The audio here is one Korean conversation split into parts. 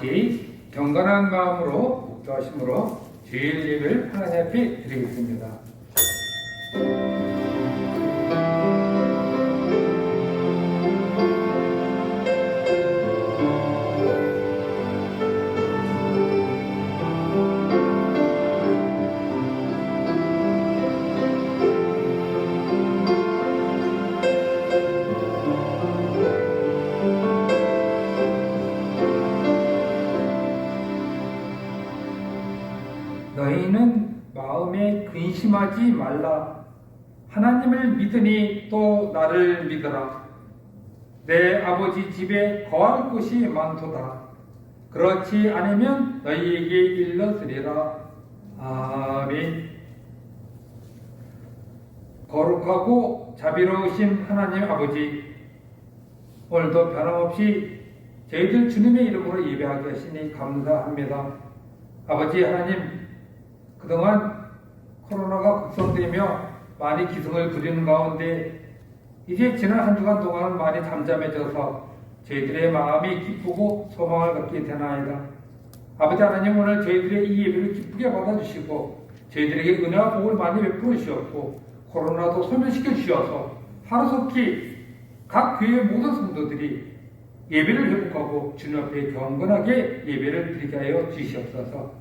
같이 경건한 마음으로 묵도하심으로 주일 예배를 하나님 앞에 드리겠습니다. 너희는 마음에 근심하지 말라. 하나님을 믿으니 또 나를 믿어라. 내 아버지 집에 거할 곳이 많도다. 그렇지 않으면 너희에게 일러드리라. 아멘. 거룩하고 자비로우신 하나님 아버지, 오늘도 변함없이 저희들 주님의 이름으로 예배하게 하시니 감사합니다. 아버지 하나님, 그동안 코로나가 극성되며 많이 기승을 부리는 가운데 이제 지난 한 주간 동안 많이 잠잠해져서 저희들의 마음이 기쁘고 소망을 갖게 되나이다. 아버지 하나님, 오늘 저희들의 이 예배를 기쁘게 받아주시고 저희들에게 은혜와 복을 많이 베풀어 주셨고 코로나도 소멸시켜 주셔서 하루속히 각 교회의 모든 성도들이 예배를 회복하고 주님 앞에 경건하게 예배를 드리게 하여 주시옵소서.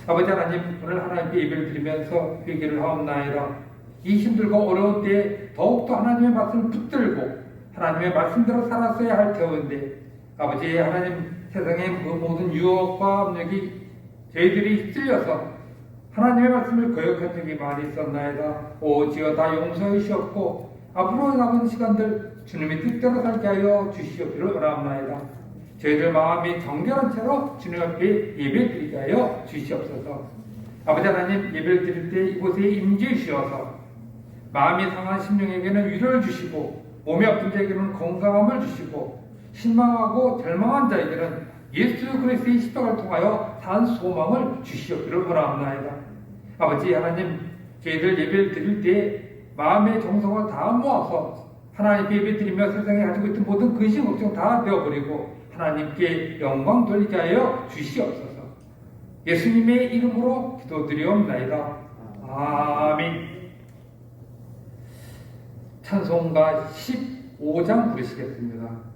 아버지 하나님, 오늘 하나님께 예배를 드리면서 회개를 하옵나이다. 이 힘들고 어려운 때에 더욱더 하나님의 말씀을 붙들고 하나님의 말씀대로 살았어야 할 터인데, 아버지 하나님, 세상의 그 모든 유혹과 압력이 저희들이 휩쓸려서 하나님의 말씀을 거역한 적이 많이 있었나이다. 오지어 다 용서해 주시옵고 앞으로 남은 시간들 주님의 뜻대로 살게 하여 주시옵기를 원합나이다. 저희들 마음이 정결한 채로 주님 앞에 예배 드리게 하여 주시옵소서. 아버지 하나님, 예배를 드릴 때 이곳에 임재해 주셔서 마음이 상한 심령에게는 위로를 주시고 몸이 아픈 자에게는 건강함을 주시고 실망하고 절망한 자에게는 예수 그리스도의 십자가를 통하여 산 소망을 주시옵기를 원합나이다. 아버지 하나님, 저희들 예배를 드릴 때 마음의 정성을 다 모아서 하나님께 예배 드리며 세상에 가지고 있던 모든 근심 걱정 다 되어버리고 하나님께 영광 돌리게 하여 주시옵소서. 예수님의 이름으로 기도드리옵나이다. 아멘. 찬송가 15장 부르시겠습니다.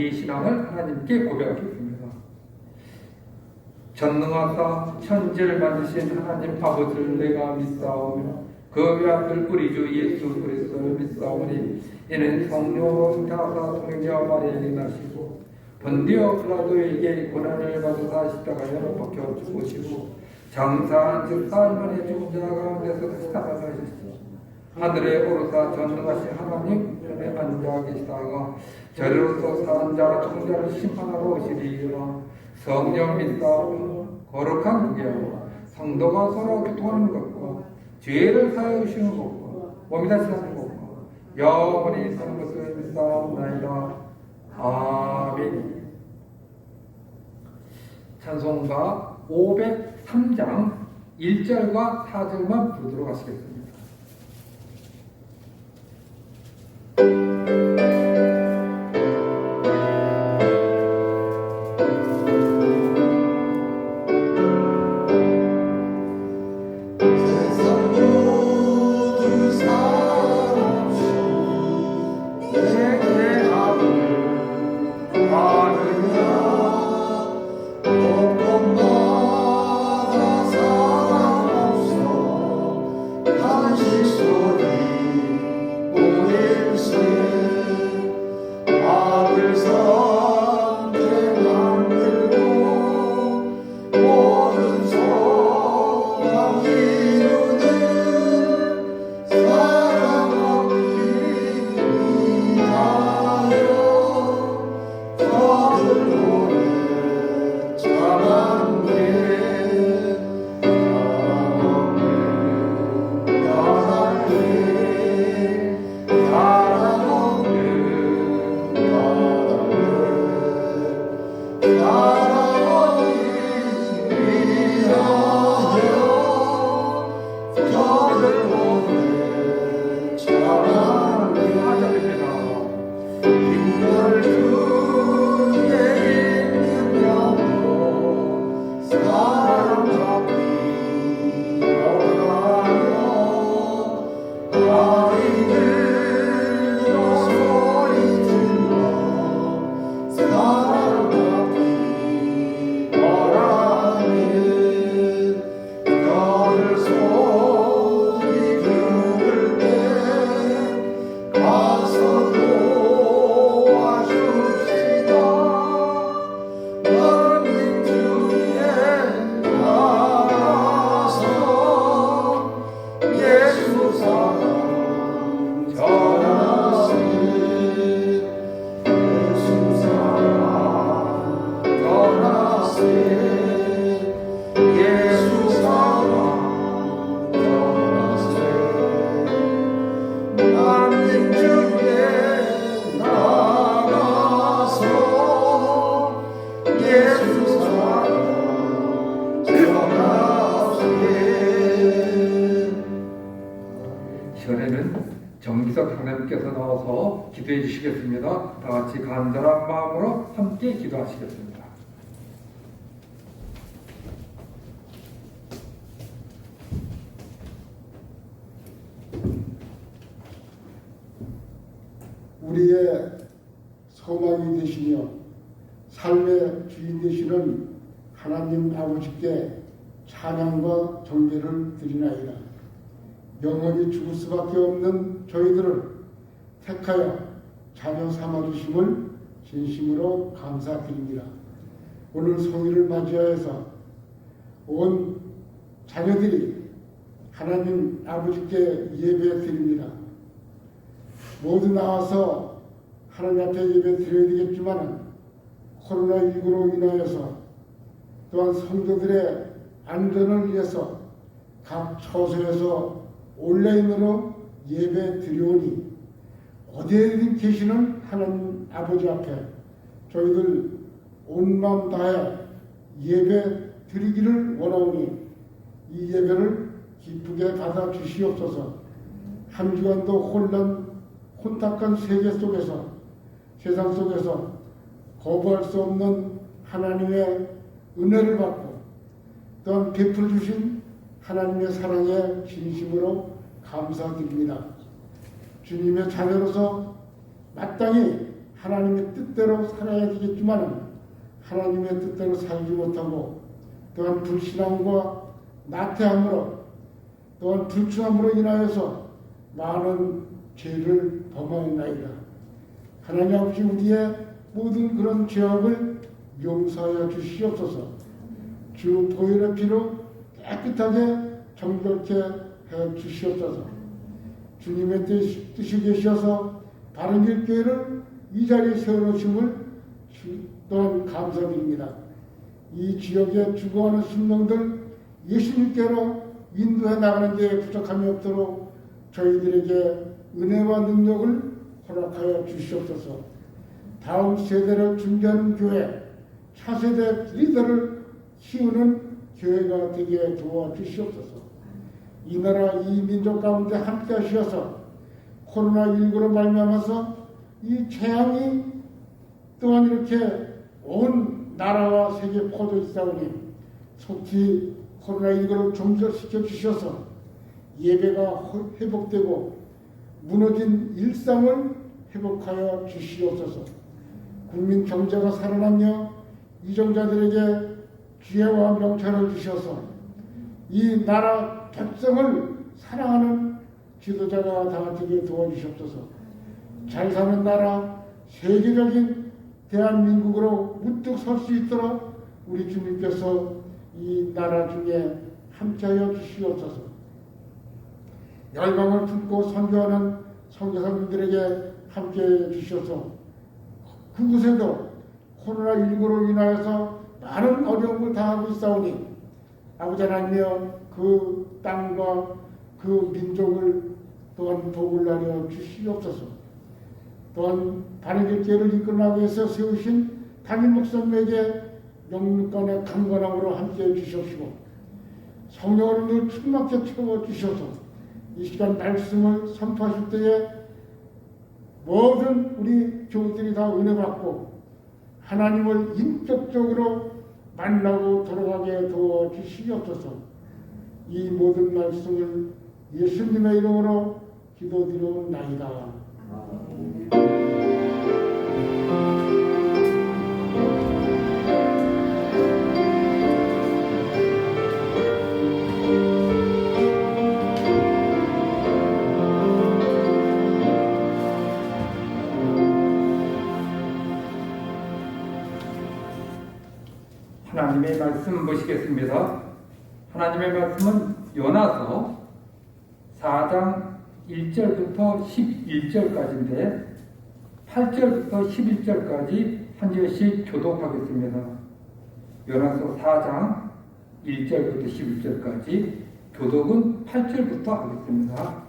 우리의 신앙을 하나님께 고백하겠습니다. 전능하사 천지를 만드신 하나님 아버지를 내가 믿사오며 그 외아들 우리 주 예수 그리스도를 믿사오니 이는 성령으로 태어나 동녀 마리아에게 나시고 본디오 빌라도에게 고난을 받으사 십자가에 못 박혀 죽으시고 장사한 즉 사흘만에 죽은 자 가운데서 다시 살아나셨으니 하늘에 오르사 전능하신 하나님 편에 앉아 계시다가 저리로서 사는 자와 죽은 자를 심판하러 오시리라. 성령 믿사오며 거룩한 구계와 성도가 서로 교통하는 것과 죄를 사하여 주시는 것과 몸이 다시 사는 것과 영원히 사는 것을 믿사옵나이다. 아멘. 찬송가 503장 1절과 4절만 부르도록 하시겠습니다. 정기석 하나님께서 나와서 기도해 주시겠습니다. 다 같이 간절한 마음으로 함께 기도하시겠습니다. 우리의 소망이 되시며 삶의 주인 되시는 하나님 아버지께 찬양과 경배를 드리나이다. 영원히 죽을 수밖에 없는 저희들을 택하여 자녀 삼아주심을 진심으로 감사드립니다. 오늘 성일을 맞이하여서 온 자녀들이 하나님 아버지께 예배 드립니다. 모두 나와서 하나님 앞에 예배 드려야 되겠지만 코로나19로 인하여서 또한 성도들의 안전을 위해서 각 처소에서 온라인으로 예배 드려오니 어디에든 계시는 하나님 아버지 앞에 저희들 온 마음 다해 예배 드리기를 원하오니 이 예배를 기쁘게 받아 주시옵소서. 한 주간도 혼탁한 세계 속에서 세상 속에서 거부할 수 없는 하나님의 은혜를 받고 또한 베풀어 주신 하나님의 사랑에 진심으로 감사드립니다. 주님의 자녀로서 마땅히 하나님의 뜻대로 살아야 되겠지만 하나님의 뜻대로 살지 못하고 또한 불신앙과 나태함으로 또한 불충함으로 인하여서 많은 죄를 범하였나이다. 하나님 아버지 우리의 모든 그런 죄악을 용서하여 주시옵소서. 주 보혈의 피로 깨끗하게 정결케 해 주시옵소서. 주님의 뜻이 계셔서 바른 길교회를 이 자리에 세워놓으심을 또한 감사드립니다. 이 지역에 죽어가는 심령들 예수님께로 인도해 나가는 데 부족함이 없도록 저희들에게 은혜와 능력을 허락하여 주시옵소서. 다음 세대를 준비하는 교회, 차세대 리더를 키우는 교회가 되게 도와주시옵소서. 이 나라 이 민족 가운데 함께 하셔서 코로나19로 말미암아서 이 재앙이 또한 이렇게 온 나라와 세계에 퍼져 있사오니 속히 코로나19를 종결시켜 주셔서 예배가 회복되고 무너진 일상을 회복하여 주시옵소서. 국민 경제가 살아나며 이정자들에게 기회와 명철을 주셔서 이 나라 백성을 사랑하는 지도자가 다 되게 도와주시옵소서. 잘 사는 나라, 세계적인 대한민국으로 우뚝 설 수 있도록 우리 주님께서 이 나라 중에 함께하여 주시옵소서. 열방을 품고 선교하는 선교사님들에게 함께해 주셔서 그곳에도 코로나19로 인하여서 많은 어려움을 당하고 있사오니 아버지 하나님이여 그 땅과 그 민족을 또한 복을 나려 주시옵소서. 또한 바른 길교회를 이끌어나가기 위해서 세우신 담임 목사님에게 영육간의 강건함으로 함께해 주시옵시고 성령으로 늘 충만케 채워주셔서 이 시간 말씀을 선포하실 때에 모든 우리 교우들이 다 은혜받고 하나님을 인격적으로 만나고 돌아가게 도와주시옵소서. 이 모든 말씀을 예수님의 이름으로 기도드리옵나이다. 하나님의 말씀 보시겠습니다. 하나님의 말씀은 요나서 4장 1절부터 11절까지인데 8절부터 11절까지 한 절씩 교독하겠습니다. 요나서 4장 1절부터 11절까지 교독은 8절부터 하겠습니다.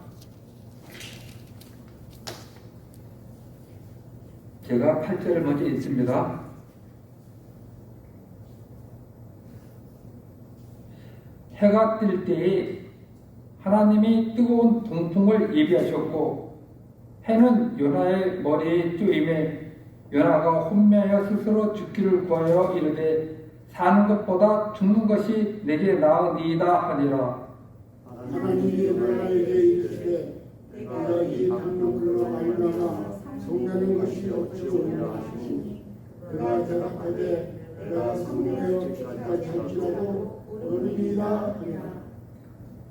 제가 8절을 먼저 읽습니다. 해가 뜰 때에 하나님이 뜨거운 동풍을 예비하셨고 해는 요나의 머리에 쪼임에 요나가 혼미하여 스스로 죽기를 구하여 이르되 사는 것보다 죽는 것이 내게 나으니이다 하니라. 하나님이 요나에게 이르시되 내가 이 강물로 말미암아 속내는 것이 없지오리라 하시니 그가 대답하되 내가 성령의 죽기까지 할지라도 오르리이다 하니라.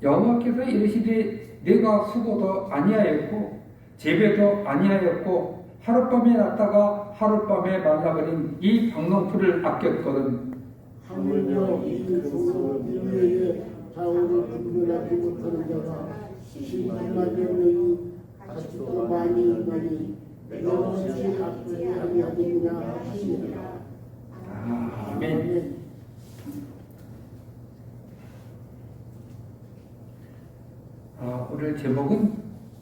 여호와께서 이르시되 내가 수고도 아니하였고 재배도 아니하였고 하룻밤에 났다가 하룻밤에 말라버린 이 박농풀을 아꼈거든. 하물며 이 도로 니느웨의 좌우를 분별하지 못하는 자가 12만 명이 가축도 많이 있나니 내가 어찌 아프지 아니하겠느냐 하시니라. 아멘. 오늘 제목은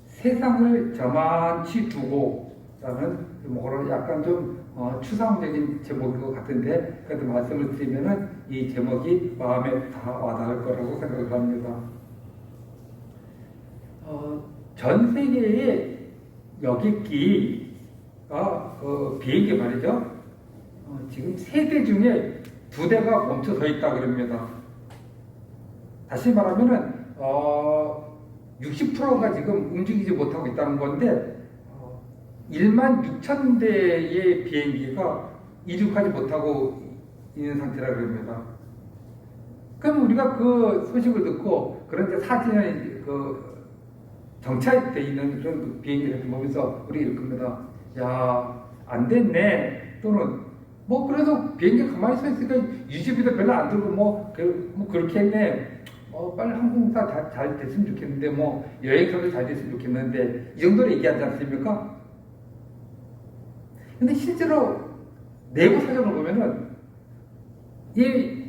세상을 저만치 두고 라는 제목으로 약간 좀 추상적인 제목인 것 같은데 그래도 말씀을 드리면은 이 제목이 마음에 다 와닿을 거라고 생각을 합니다. 전 세계의 여객기가 그 비행기 말이죠. 지금 3대 중에 2대가 멈춰 서 있다 그럽니다. 다시 말하면은 60%가 지금 움직이지 못하고 있다는 건데 1만 6천 대의 비행기가 이륙하지 못하고 있는 상태라 그럽니다. 그럼 우리가 그 소식을 듣고 그런데 사진에 정차돼 있는 그런 그 비행기를 보면서 우리 이럴 겁니다. 야, 안 됐네. 또는 뭐 그래도 비행기 가만히 서 있으니까 유지비도 별로 안 들고 뭐 그렇게 했네. 빨리 항공사 잘 됐으면 좋겠는데 뭐 여행사도 잘 됐으면 좋겠는데 이 정도로 얘기하지 않습니까? 근데 실제로 내부 사정을 보면은 이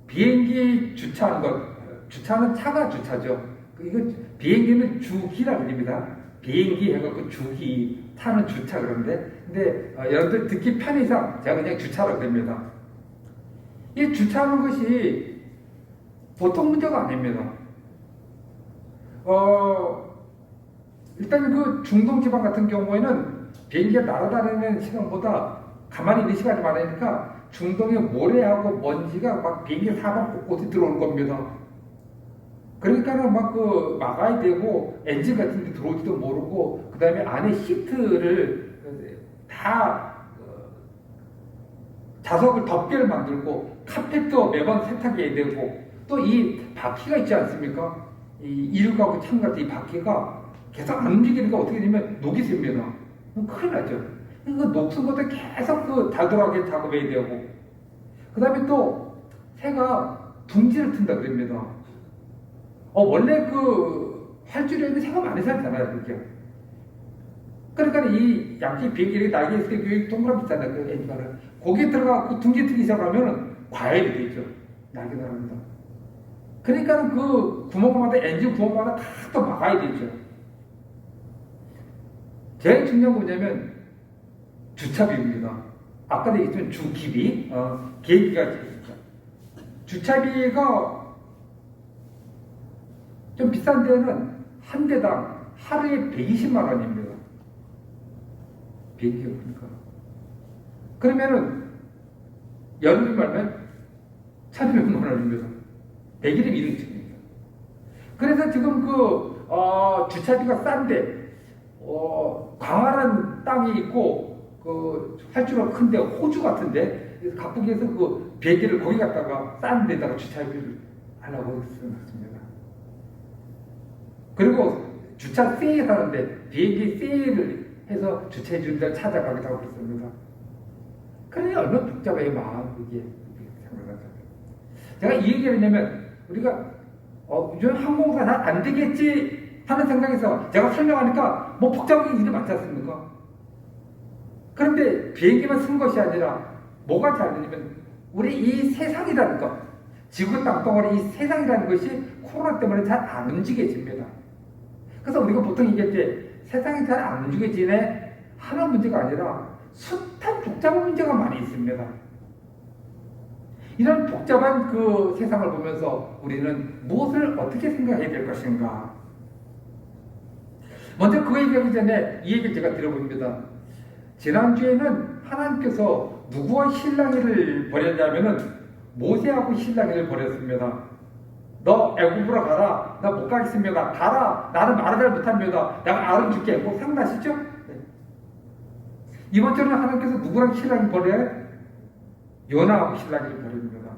비행기 주차하는 주차는 차가 주차죠. 이거 비행기는 주기라 그럽니다. 비행기 해갖고 주기, 차는 주차 그런데, 근데 여러분들 듣기 편의상 제가 그냥 주차라고 합니다. 이 주차하는 것이 보통 문제가 아닙니다. 일단 그 중동 지방 같은 경우에는 비행기가 날아다니는 시간보다 가만히 있는 시간이 많으니까 중동의 모래하고 먼지가 막 비행기 사방 곳곳에 들어오는 겁니다. 그러니까는 막아야 되고 엔진 같은 데 들어올지도 모르고 그 다음에 안에 시트를 다 자석을 덮개를 만들고 카펫도 매번 세탁해야 되고 또 이 바퀴가 있지 않습니까? 이 이륙하고 참 같은 이 바퀴가 계속 안 움직이니까 어떻게 되면 녹이 셉니다. 큰일 나죠. 그 녹슨 것도 계속 다돌아가게 작업해야 되고 그 다음에 또 새가 둥지를 튼다 그럽니다. 원래 활주로에는 새가 많이 살잖아요, 그게. 그러니까 이 양쪽 비행기를 날개 있을 때 동그랗게 있잖아요, 그 엔진바를. 거기에 들어가고 둥지 트기 시작하면 과열이 되죠. 날개 달합니다. 그러니까 그 구멍마다, 엔진 구멍마다 다 또 막아야 되죠. 제일 중요한 건 뭐냐면 주차비입니다. 아까도 얘기했지만 주기비, 계기가 있습니다. 주차비가 좀 비싼 데는 한 대당 하루에 120만 원입니다. 비행기가 그러니까. 그러면은 연휴 말면 1,200만 원입니다. 100일이면 1인칭입니다. 그래서 지금 주차비가 싼데, 광활한 땅이 있고, 활주로 큰데, 호주 같은데, 각국에서 비행기를 거기 갖다가 싼 데다가 주차비를 하려고 생각했습니다. 그리고 주차 세일하는데 비행기 세일을 해서 주차해 주는 데를 찾아가기도 하고 그렇습니다. 그러니 얼마나 복잡해요, 이게 생각하죠. 제가 이 얘기를 하냐면 우리가 요즘 항공사 잘 안 되겠지 하는 생각에서 제가 설명하니까 뭐 복잡한 일이 많지 않습니까? 그런데 비행기만 쓴 것이 아니라 뭐가 잘 되냐면 우리 이 세상이라는 것, 지구 땅덩어리 이 세상이라는 것이 코로나 때문에 잘 안 움직여집니다. 그래서 우리가 보통 얘기할 때 세상이 잘 안 움직여지네 하는 문제가 아니라 숱한 복잡한 문제가 많이 있습니다. 이런 복잡한 세상을 보면서 우리는 무엇을 어떻게 생각해야 될 것인가? 먼저 그 얘기하기 전에 이 얘기를 제가 드려봅니다. 지난주에는 하나님께서 누구와 실랑이를 벌였냐면은 모세하고 실랑이를 벌였습니다. 너 애굽으로 가라. 나 못 가겠습니다. 가라. 나는 말을 잘 못합니다. 내가 알을 줄게. 뭐 생각나시죠? 네. 이번 주는 하나님께서 누구랑 신랑이 벌여요? 요나하고 신랑이를 벌입니다.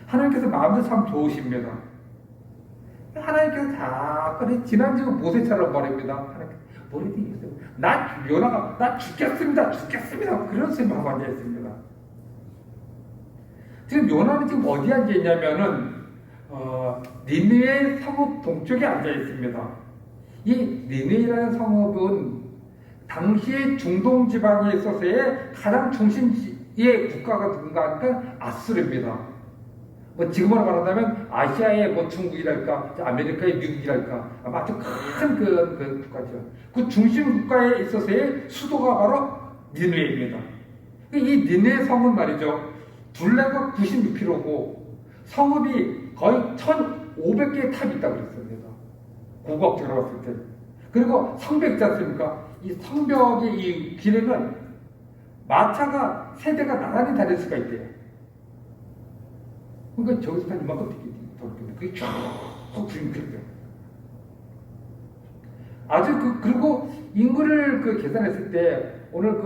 하나님께서 마음도 참 좋으십니다. 하나님께서 자꾸 지난주 모세처럼 벌입니다. 하나님께서 머리도 있어요. 요나가 나 죽겠습니다. 그런 소리만 앉아 있습니다. 지금 요나는 지금 어디 앉아 있냐면은 니느웨 성읍 동쪽에 앉아 있습니다. 이 니느웨라는 성읍은 당시에 중동 지방에 있어서의 가장 중심지의 국가가 누군가 하니까 아수르입니다. 뭐 지금으로 말한다면 아시아의 중국이랄까, 아메리카의 미국이랄까, 아주 큰 그 국가죠. 그 중심 국가에 있어서의 수도가 바로 니느웨입니다. 이 니느웨 성은 말이죠. 둘레가 96km고 성읍이 거의 1,500개의 탑이 있다고 그랬습니다. 고고학 들어봤을 때. 그리고 성벽 있지 않습니까? 이 성벽의 이 길에는 마차가 세대가 나란히 다닐 수가 있대요. 그러니까 저기서 한 이만큼 되겠지. 그게 쫙 구름이 그렇게. 아주 그리고 인구를 계산했을 때 오늘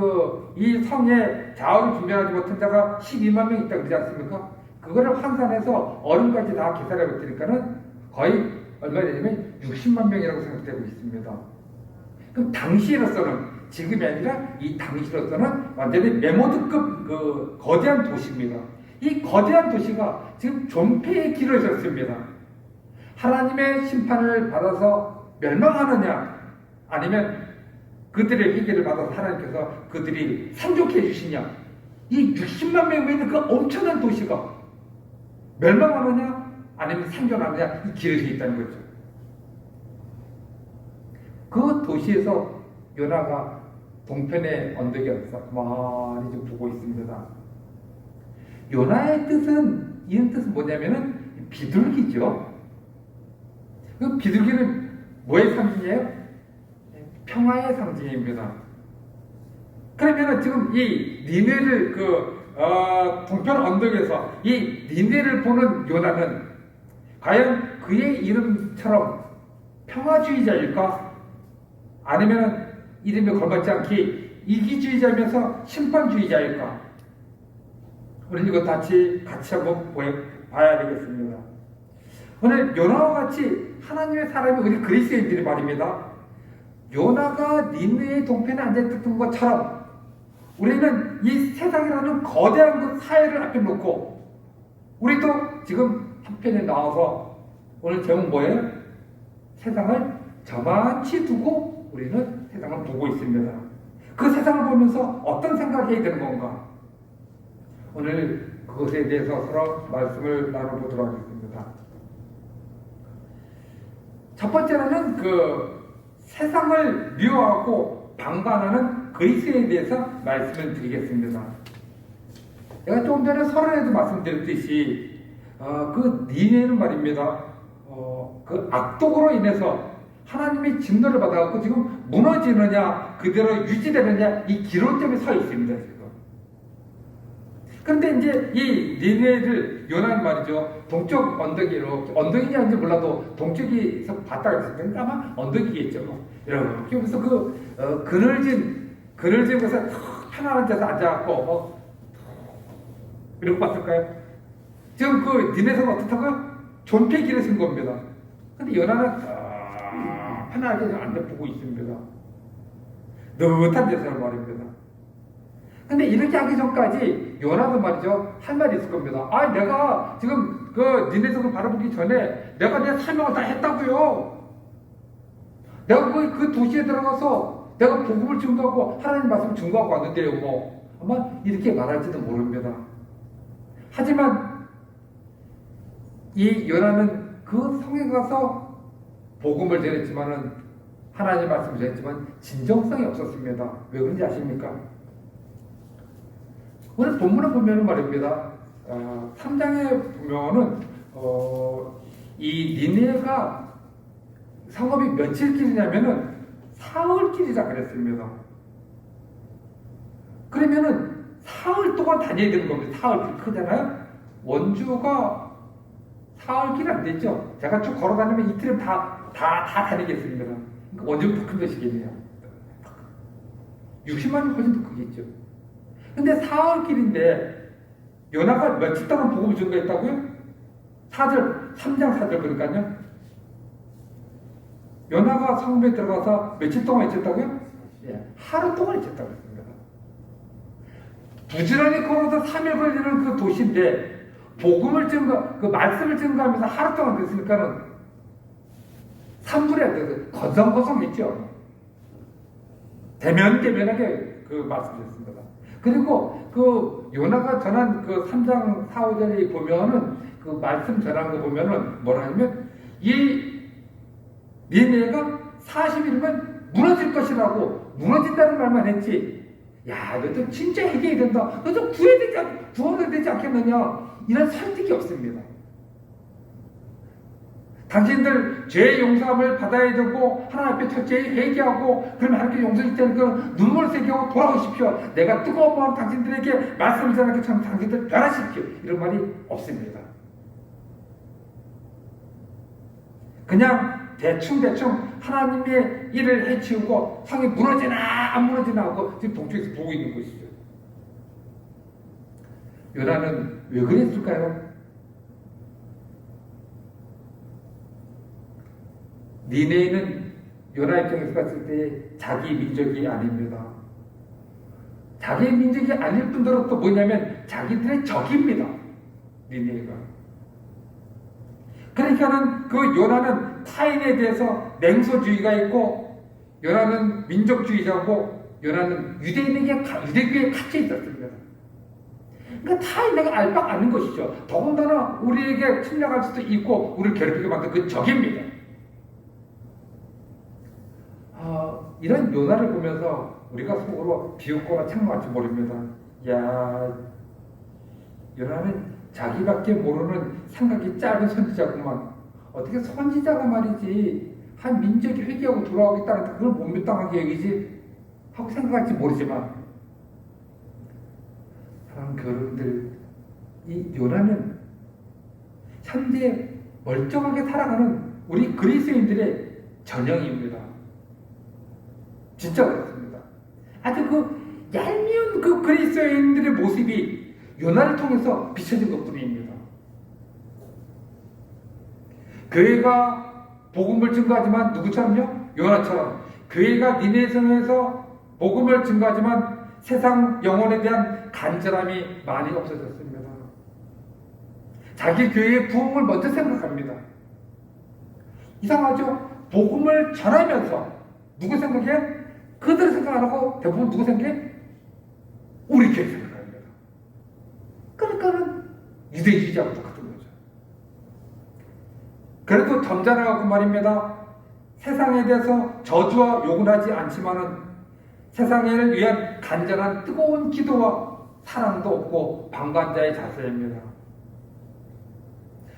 이 성에 자원을 준비하지 못한 자가 12만 명 있다고 그러지 않습니까? 그거를 환산해서 어른까지 다 계산해 봤더니까는 거의 얼마 되냐면 60만 명이라고 생각되고 있습니다. 그럼 당시로서는 지금이 아니라 이 당시로서는 완전히 메모드급 거대한 도시입니다. 이 거대한 도시가 지금 존폐의 길을 졌습니다. 하나님의 심판을 받아서 멸망하느냐 아니면 그들의 회개를 받아서 하나님께서 그들이 상족해 주시냐, 이 60만 명이 있는 그 엄청난 도시가 멸망하느냐 아니면 생존하느냐, 이 길에 서 있다는 거죠. 그 도시에서 요나가 동편의 언덕에 앉아서 가만히 좀 보고 있습니다. 요나의 뜻은, 이런 뜻은 뭐냐면은 비둘기죠. 그 비둘기는 뭐의 상징이에요? 평화의 상징입니다. 그러면은 지금 이 니네를 동편 언덕에서 이 니네를 보는 요나는 과연 그의 이름처럼 평화주의자일까? 아니면 이름에 걸맞지 않게 이기주의자면서 심판주의자일까? 우리는 이거 같이 한번 봐야 되겠습니다. 오늘 요나와 같이 하나님의 사람이 우리 그리스도인들이 말입니다. 요나가 니느웨의 동편에 앉아있던 것처럼 우리는 이 세상이라는 거대한 그 사회를 앞에 놓고 우리도 지금 한편에 나와서 오늘 제목 뭐예요? 세상을 저만치 두고 우리는 세상을 보고 있습니다. 그 세상을 보면서 어떤 생각을 해야 되는 건가? 오늘 그것에 대해서 서로 말씀을 나눠보도록 하겠습니다. 첫 번째로는 세상을 미워하고 방관하는 그리스도에 대해서 말씀을 드리겠습니다. 제가 조금 전에 서론에도 말씀드렸듯이 니네는 말입니다. 그 악독으로 인해서 하나님의 진노를 받아갖고 지금 무너지느냐 그대로 유지되느냐 이 기로점에 서 있습니다. 지금. 그런데 이제 이 니네를 요나는 말이죠. 동쪽 언덕이 이렇게 언덕이냐는지 몰라도 동쪽에서 봤다고 했을 때 아마 언덕이겠죠. 이러고 그래서 그늘진 곳에 편안한 데서 앉아갖고 이러고 봤을까요? 지금 니네서는 어떻다고요? 존폐길에 쓴 겁니다. 근데 요나는 편안하게 앉아보고 있습니다. 느긋한 데서 말입니다. 근데 이렇게 하기 전까지 요나도 말이죠, 할 말이 있을 겁니다. 내가 지금 니네성을 바라보기 전에 내가 내 사명을 다 했다고요. 내가 그 도시에 들어가서 내가 복음을 증거하고 하나님 말씀을 증거하고 왔는데요. 뭐 아마 이렇게 말할지도 모릅니다. 하지만 이 요나는 그 성에 가서 복음을 전했지만은 하나님 말씀을 전했지만 진정성이 없었습니다. 왜 그런지 아십니까? 오늘 본문을 보면 말입니다. 3장에 보면은 이 니네가 성읍이 며칠 길이냐면은 사흘 길이라 그랬습니다. 그러면은 사흘 동안 다녀야 되는 겁니다. 사흘 길 크잖아요. 원주가 사흘 길 안 됐죠. 제가 쭉 걸어 다니면 이틀은 다 다니겠습니다. 그러니까 원주는 더 큰 것이겠네요. 60만이 훨씬 더 크겠죠. 근데 사흘 길인데 요나가 며칠 동안 복음을 증거했다고요? 3장 4절 그러니까요. 요나가 성읍에 들어가서 며칠 동안 있었다고요? 하루 동안 있었다고 했습니다. 부지런히 걸어서 3일 걸리는 그 도시인데 복음을 말씀을 증거하면서 하루 동안 됐으니까는 3분의 1 거성거성했죠. 대면하게 말씀드렸습니다. 그리고 요나가 전한 3장 4, 5절에 보면은 말씀 전한 거 보면은 뭐라 하냐면 이 니네가 40일이면 무너질 것이라고 무너진다는 말만 했지. 야, 너도 진짜 해결이 된다. 너도 구원이 되지 않겠느냐. 이런 설득이 없습니다. 당신들 죄의 용서함을 받아야 되고 하나님 앞에 철저히 회개하고 그러면 하나님께 용서할 때는 눈물을 새기고 돌아오십시오. 내가 뜨거운 마음 당신들에게 말씀을 전할 것처럼 당신들 변화시키오. 이런 말이 없습니다. 그냥 대충 하나님의 일을 해치우고 성이 무너지나 안 무너지나 하고 지금 동쪽에서 보고 있는 것이죠. 요나는 왜 그랬을까요? 니네는 요나 입장에서 봤을 때 자기 민족이 아닙니다. 자기 민족이 아닐 뿐더러 또 뭐냐면 자기들의 적입니다. 니네가. 그러니까는 그 요나는 타인에 대해서 냉소주의가 있고, 요나는 민족주의자고, 요나는 유대교에 갇혀 있었습니다. 그러니까 타인에게 알바 아는 것이죠. 더군다나 우리에게 침략할 수도 있고 우리를 괴롭히게 만든 그 적입니다. 이런 요나를 보면서 우리가 속으로 비웃거나 책망할지 모릅니다. 야, 요나는 자기밖에 모르는 생각이 짧은 선지자구만. 어떻게 선지자가 말이지 한 민족이 회개하고 돌아오겠다는데 그걸 못 믿당하게 여기지 하고 생각할지 모르지만, 사랑하는 여러분들, 이 요나는 현재 멀쩡하게 살아가는 우리 그리스도인들의 전형입니다. 진짜 그렇습니다. 아주 그 얄미운 그 그리스도인들의 모습이 요나를 통해서 비춰진 것뿐입니다. 교회가 복음을 증거하지만 누구처럼요? 요나처럼. 교회가 니네성에서 복음을 증거하지만 세상 영혼에 대한 간절함이 많이 없어졌습니다. 자기 교회의 부흥을 먼저 생각합니다. 이상하죠? 복음을 전하면서 누구 생각해? 그들을 생각 안 하고 대부분 누구 생각해? 우리 교회 생각합니다. 그러니까는 유대주의자하고 똑같은 거죠. 그래도 점잖아갖고 말입니다. 세상에 대해서 저주와 욕을 하지 않지만은 세상을 위한 간절한 뜨거운 기도와 사랑도 없고 방관자의 자세입니다.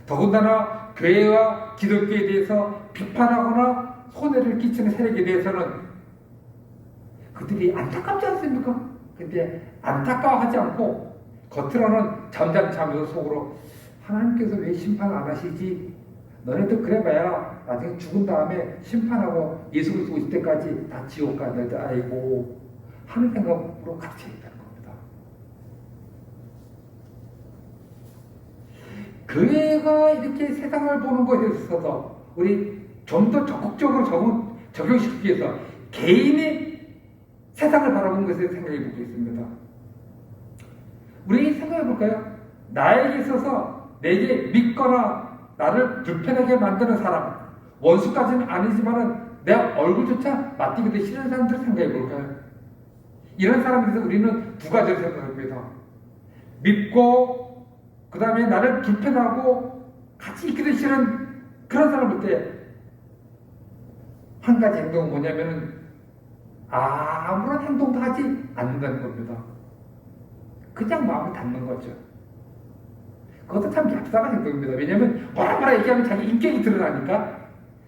더군다나 교회와 기독교에 대해서 비판하거나 손해를 끼치는 세력에 대해서는 그들이 안타깝지 않습니까? 근데 안타까워하지 않고 겉으로는 잠잠치 하면서 속으로 하나님께서 왜 심판 안 하시지? 너네들 그래봐야 나중에 죽은 다음에 심판하고 예수 그리스도 오실 때까지 다 지옥 가. 너희들 아이고 하는 생각으로 같이 있다는 겁니다. 교회가 이렇게 세상을 보는 것에 있어서 우리 좀 더 적극적으로 적용시키기 위해서 개인이 세상을 바라보는 것에 생각해 보겠습니다. 우리 생각해 볼까요? 나에게 있어서 내게 믿거나 나를 불편하게 만드는 사람, 원수까지는 아니지만은 내 얼굴조차 맞대기도 싫은 사람들 생각해 볼까요? 이런 사람에 대해서 우리는 두 가지를 생각합니다. 믿고 그 다음에 나를 불편하고 같이 있기도 싫은 그런 사람을 볼 때 한 가지 행동은 뭐냐면은 아무런 행동도 하지 않는다는 겁니다. 그냥 마음을 닫는 거죠. 그것도 참 얍삽한 행동입니다. 왜냐하면 뭐라 얘기하면 자기 인격이 드러나니까.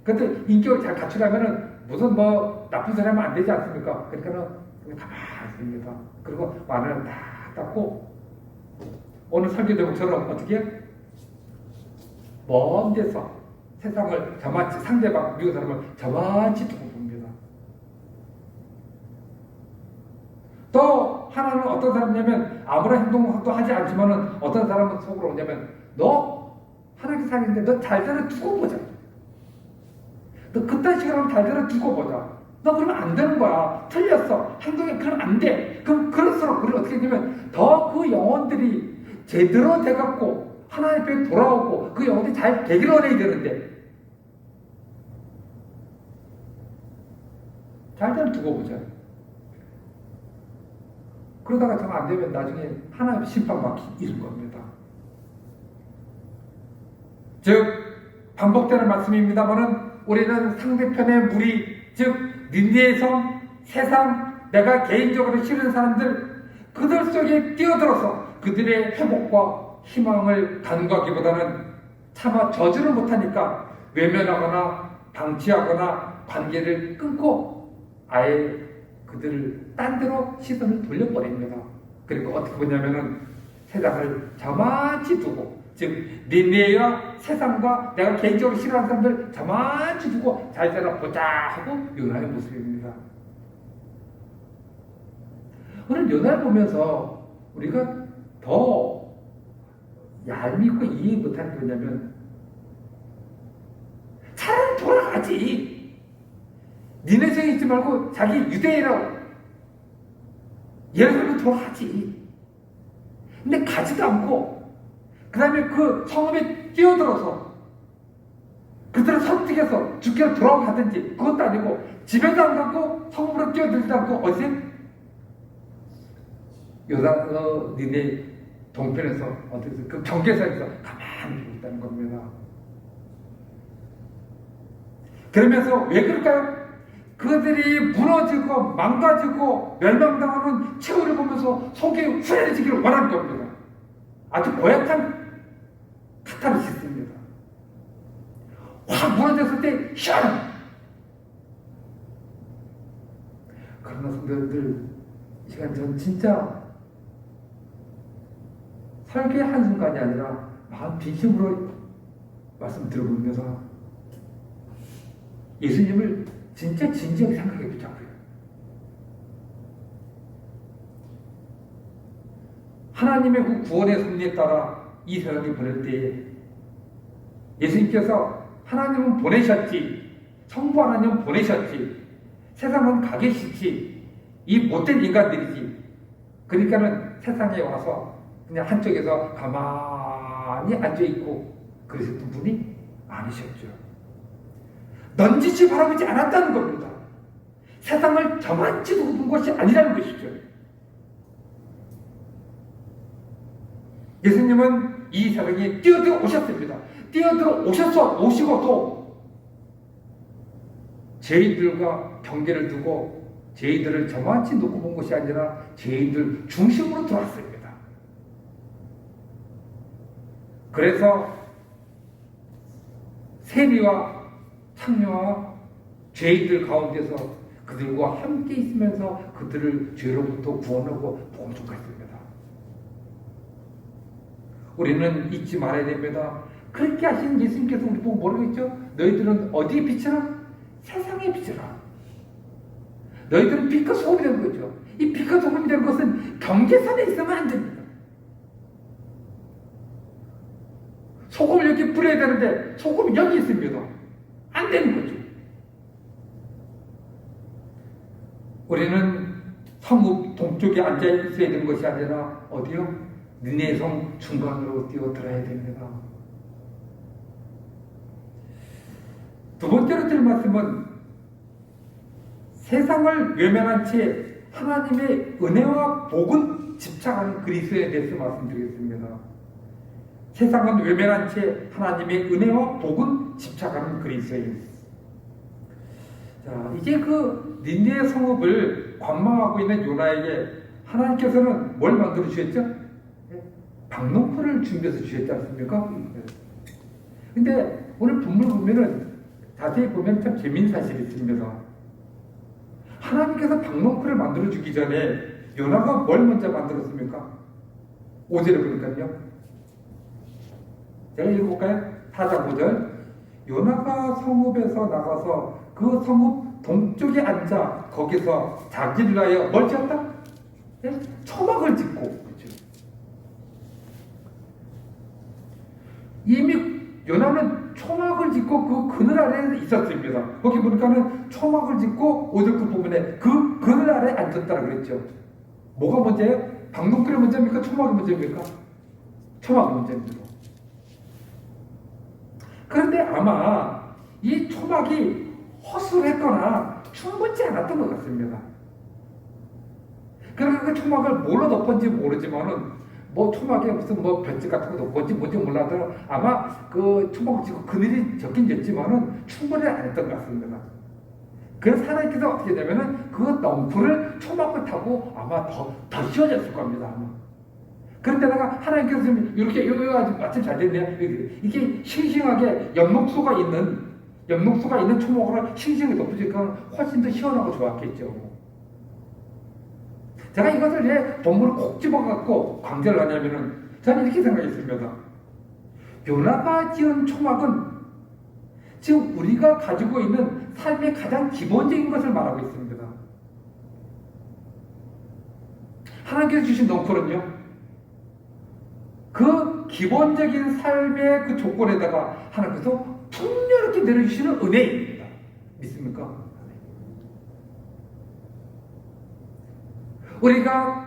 그것도 인격을 잘 갖추려면은 무슨 나쁜 소리 하면 안 되지 않습니까? 그러니까는 그냥 가만히 있습니다. 그리고 마음을 다 닫고 오늘 설교 제목처럼 어떻게? 먼 데서 세상을 저만치 상대방 미운 사람을 저만치 두고 봅니다. 또 하나는 어떤 사람이냐면 아무런 행동도 하지 않지만은 어떤 사람은 속으로 오냐면 너 하나님께 사는데 너 잘 들어 두고 보자. 너 그딴 식으로 잘 들어 두고 보자. 너 그러면 안 되는 거야. 틀렸어. 행동이 그러면 안 돼. 그럼 그럴수록 우리 어떻게 되냐면 더 그 영혼들이 제대로 돼갖고 하나님 앞에 돌아오고 그 영혼들이 잘 되기를 원해야 되는데 잘 들어 두고 보자. 그러다가 정 안 되면 나중에 하나님 심판받기 이른 겁니다. 즉 반복되는 말씀입니다만은 우리는 상대편의 무리, 즉 니느웨의 성, 세상, 내가 개인적으로 싫은 사람들 그들 속에 뛰어들어서 그들의 회복과 희망을 간구하기보다는 차마 저주를 못하니까 외면하거나 방치하거나 관계를 끊고 아예 그들을 딴 데로 시선을 돌려버립니다. 그리고 어떻게 보냐면은 세상을 저만치 두고 즉 닌네와 세상과 내가 개인적으로 싫어하는 사람들 저만치 두고 잘 살아 보자 하고 요나의 모습입니다. 오늘 요나를 보면서 우리가 더 얄밉고 이해 못하는 게 뭐냐면 차라리 돌아가지. 니네성에 있지 말고 자기 유대인이라고 예루살렘으로 돌아가지. 근데 가지도 않고 그 다음에 그 성읍에 뛰어들어서 그들을 설득해서 죽게 돌아가든지 그것도 아니고 집에도 안 가고 성읍으로 뛰어들지도 않고 어디서 요단 니네 동편에서 어디서 그 경계선에서 가만히 보고 있다는 겁니다. 그러면서 왜 그럴까요? 그들이 무너지고 망가지고 멸망당하는 최후를 보면서 속이 후련해지기를 원하는 겁니다. 아주 고약한 카타르시스입니다. 확 무너졌을 때 시원한. 그러나 성도님들 이 시간 전 진짜 설교의 한순간이 아니라 마음 진심으로 말씀 들어보면서 예수님을 진짜 진지하게 생각해 보자고요. 하나님의 그 구원의 섭리에 따라 이 세상에 보낼 때에 예수님께서 하나님은 보내셨지, 성부 하나님은 보내셨지, 세상은 가 계시지, 이 못된 인간들이지. 그러니까는 세상에 와서 그냥 한쪽에서 가만히 앉아있고 그러셨던 분이 아니셨죠. 넌지시 바라보지 않았다는 겁니다. 세상을 저만치 두고 본 것이 아니라는 것이죠. 예수님은 이 세상에 뛰어들어 오셨습니다. 뛰어들어 오시고도 죄인들과 경계를 두고 죄인들을 저만치 놓고 본 것이 아니라 죄인들 중심으로 들어왔습니다. 그래서 세리와 창녀와 죄인들 가운데서 그들과 함께 있으면서 그들을 죄로부터 구원하고 복음 전했습니다. 우리는 잊지 말아야 됩니다. 그렇게 하신 예수님께서 우리 보고 뭐라고 했죠? 너희들은 어디에 빛이라? 세상에 빛이라. 너희들은 빛과 소금이 되는 거죠. 이 빛과 소금이 되는 것은 경계선에 있으면 안 됩니다. 소금을 여기 뿌려야 되는데 소금이 여기 있습니다. 안 되는 거죠. 우리는 성읍 동쪽에 앉아 있어야 되는 것이 아니라 어디요? 니네 성 중간으로 뛰어들어야 됩니다. 두 번째로 드릴 말씀은 세상을 외면한 채 하나님의 은혜와 복은 집착하는 그리스도에 대해서 말씀드리겠습니다. 세상은 외면한 채 하나님의 은혜와 복은 집착하는 그리스도인. 자, 이제 그 닌네 성읍을 관망하고 있는 요나에게 하나님께서는 뭘 만들어 주셨죠? 박농포를 준비해서 주셨지 않습니까? 근데 오늘 본문 보면은 자세히 보면 참 재미있는 사실이 있습니다. 하나님께서 박농포를 만들어 주기 전에 요나가 뭘 먼저 만들었습니까? 5절에 보니까요. 제가 읽어볼까요? 4장 5절. 요나가 성읍에서 나가서 그 성읍 동쪽에 앉아 거기서 자기를 위하여 뭘 지었다? 네? 초막을 짓고. 그렇죠? 이미 요나는 초막을 짓고 그 그늘 아래에 있었습니다. 거기 보니까는 초막을 짓고 5절 그 부분에 그 그늘 아래에 앉았다고 그랬죠. 뭐가 문제예요? 박농풀이 문제입니까? 초막이 문제입니까? 초막이 문제입니다. 그런데 아마 이 초막이 허술했거나 충분치 않았던 것 같습니다. 그러니까 그 초막을 뭘로 덮었는지 모르지만은 뭐 초막에 무슨 뭐 볏짚 같은 거 덮었지 뭔지 몰라도 아마 그 초막 짓고 그늘이 적긴 졌지만은 충분히 안 했던 것 같습니다. 그래서 하나님께서 어떻게 되냐면은 그 넝쿨을 초막을 타고 아마 더 씌워졌을 겁니다. 아마. 그런데다가 하나님께서 좀 이렇게 아주 마침 잘 됐네요. 이게 싱싱하게 엽록소가 있는 초목으로 싱싱하게 덮어지니까 훨씬 더 시원하고 좋았겠죠. 제가 이것을 왜 본문을 콕 집어갖고 강조를 하냐면은 저는 이렇게 생각했습니다. 요나가 지은 초막은 지금 우리가 가지고 있는 삶의 가장 기본적인 것을 말하고 있습니다. 하나님께서 주신 넝쿨은요, 그 기본적인 삶의 그 조건에다가 하나님께서 풍요롭게 내려주시는 은혜입니다. 믿습니까? 우리가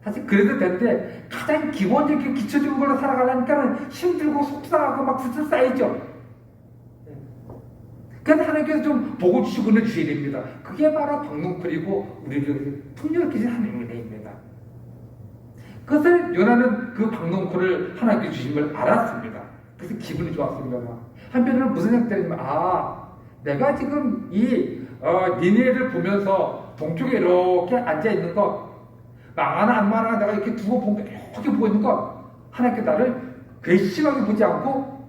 사실 그래도 되는데 가장 기본적인 기초적인 걸로 살아가려니까는 힘들고 속상하고 막 스스로 쌓이죠. 그래서 하나님께서 좀 복을 주시고 은혜 주셔야 됩니다. 그게 바로 박농풀이고 우리를 풍요롭게 주신 하나님의 은혜입니다. 그것을 요나는 그 박농풀을 하나님께 주신 걸 알았습니다. 그래서 기분이 좋았습니다. 한편으로는 무슨 생각이냐면, 내가 지금 이 니네를 보면서 동쪽에 이렇게 앉아 있는 거, 망하나 안 망하나 내가 이렇게 두고 보고 이렇게 보고 있는 거, 하나님께 나를 괘씸하게 보지 않고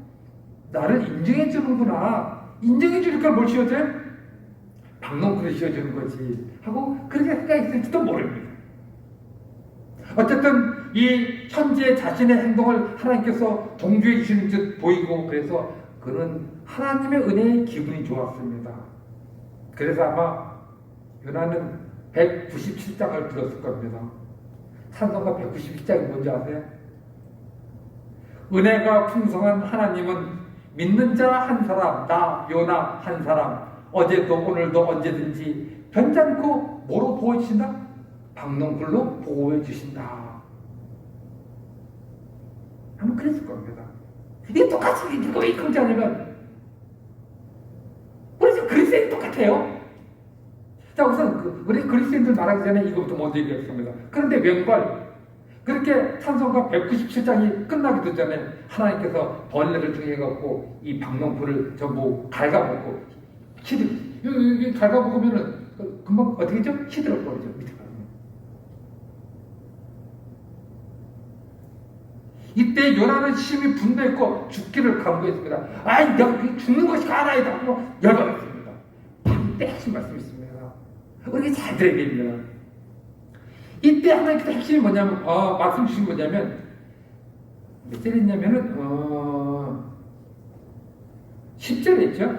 나를 인정해 주는구나. 인정해 줄 걸 뭘 씌워줘요? 박농쿨을 씌워주는 거지 하고 그렇게 생각했을지도 모릅니다. 어쨌든 이 현재 자신의 행동을 하나님께서 동조해 주시는 듯 보이고, 그래서 그는 하나님의 은혜에 기분이 좋았습니다. 그래서 아마 요나는 197장을 들었을 겁니다. 찬송가 197장이 뭔지 아세요? 은혜가 풍성한 하나님은 믿는 자 한 사람, 나 요나 한 사람, 어제도 오늘도 언제든지 변찮고 뭐로 보호해 주신다? 박농쿨로 보호해 주신다. 아마 그랬을 겁니다. 이게 똑같이 이거 왜 그러지 않으면 우리 지금 그리스도인이 똑같아요. 자, 우선 우리 그리스도인들 말하기 전에 이것부터 먼저 얘기했습니다. 그런데 웬걸 그렇게 찬송가 197장이 끝나기도 전에 하나님께서 벌레를 통해갖고 이 박농풀을 전부 갉아먹고 여기 갉아먹으면은 금방 어떻게 죠? 시들어버리죠. 밑에 가면. 이때 요나는 심히 분노했고 죽기를 강구했습니다. 내가 죽는 것이 가나이다 하고 열받았습니다. 반대 하신 말씀이 있습니다. 우리가 잘 들어야 됩니다. 이때 하나님께서 핵심이 뭐냐면, 말씀 주신 뭐냐면, 몇 절에 있냐면은, 10절에 있죠?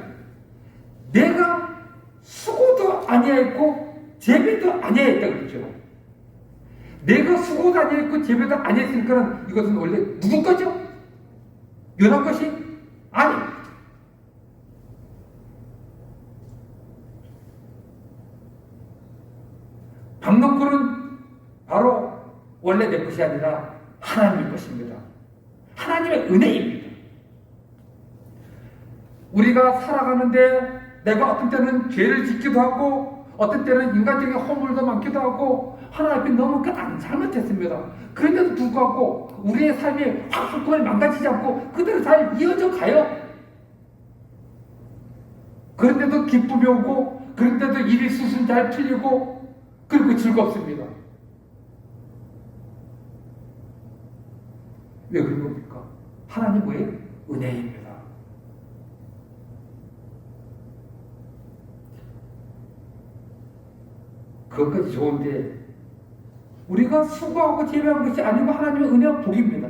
내가 수고도 아니하였고, 재배도 아니하였다 그랬죠. 내가 수고도 아니하였고, 재배도 아니했으니까 이것은 원래 누구 거죠? 요나 것이? 아니. 박농쿨은 바로 원래 내 것이 아니라 하나님의 것입니다. 하나님의 은혜입니다. 우리가 살아가는데 내가 어떤 때는 죄를 짓기도 하고 어떤 때는 인간적인 허물도 많기도 하고 하나님 앞에 너무 안 잘못했습니다. 그런데도 불구하고 우리의 삶이 한꺼번에 망가지지 않고 그대로 잘 이어져 가요. 그런데도 기쁨이 오고 그런데도 일이 수순 잘 풀리고 그리고 즐겁습니다. 왜 그런 겁니까? 하나님 뭐예요? 은혜입니다. 그것까지 좋은데 우리가 수고하고 재배한 것이 아니고 하나님의 은혜와 복입니다.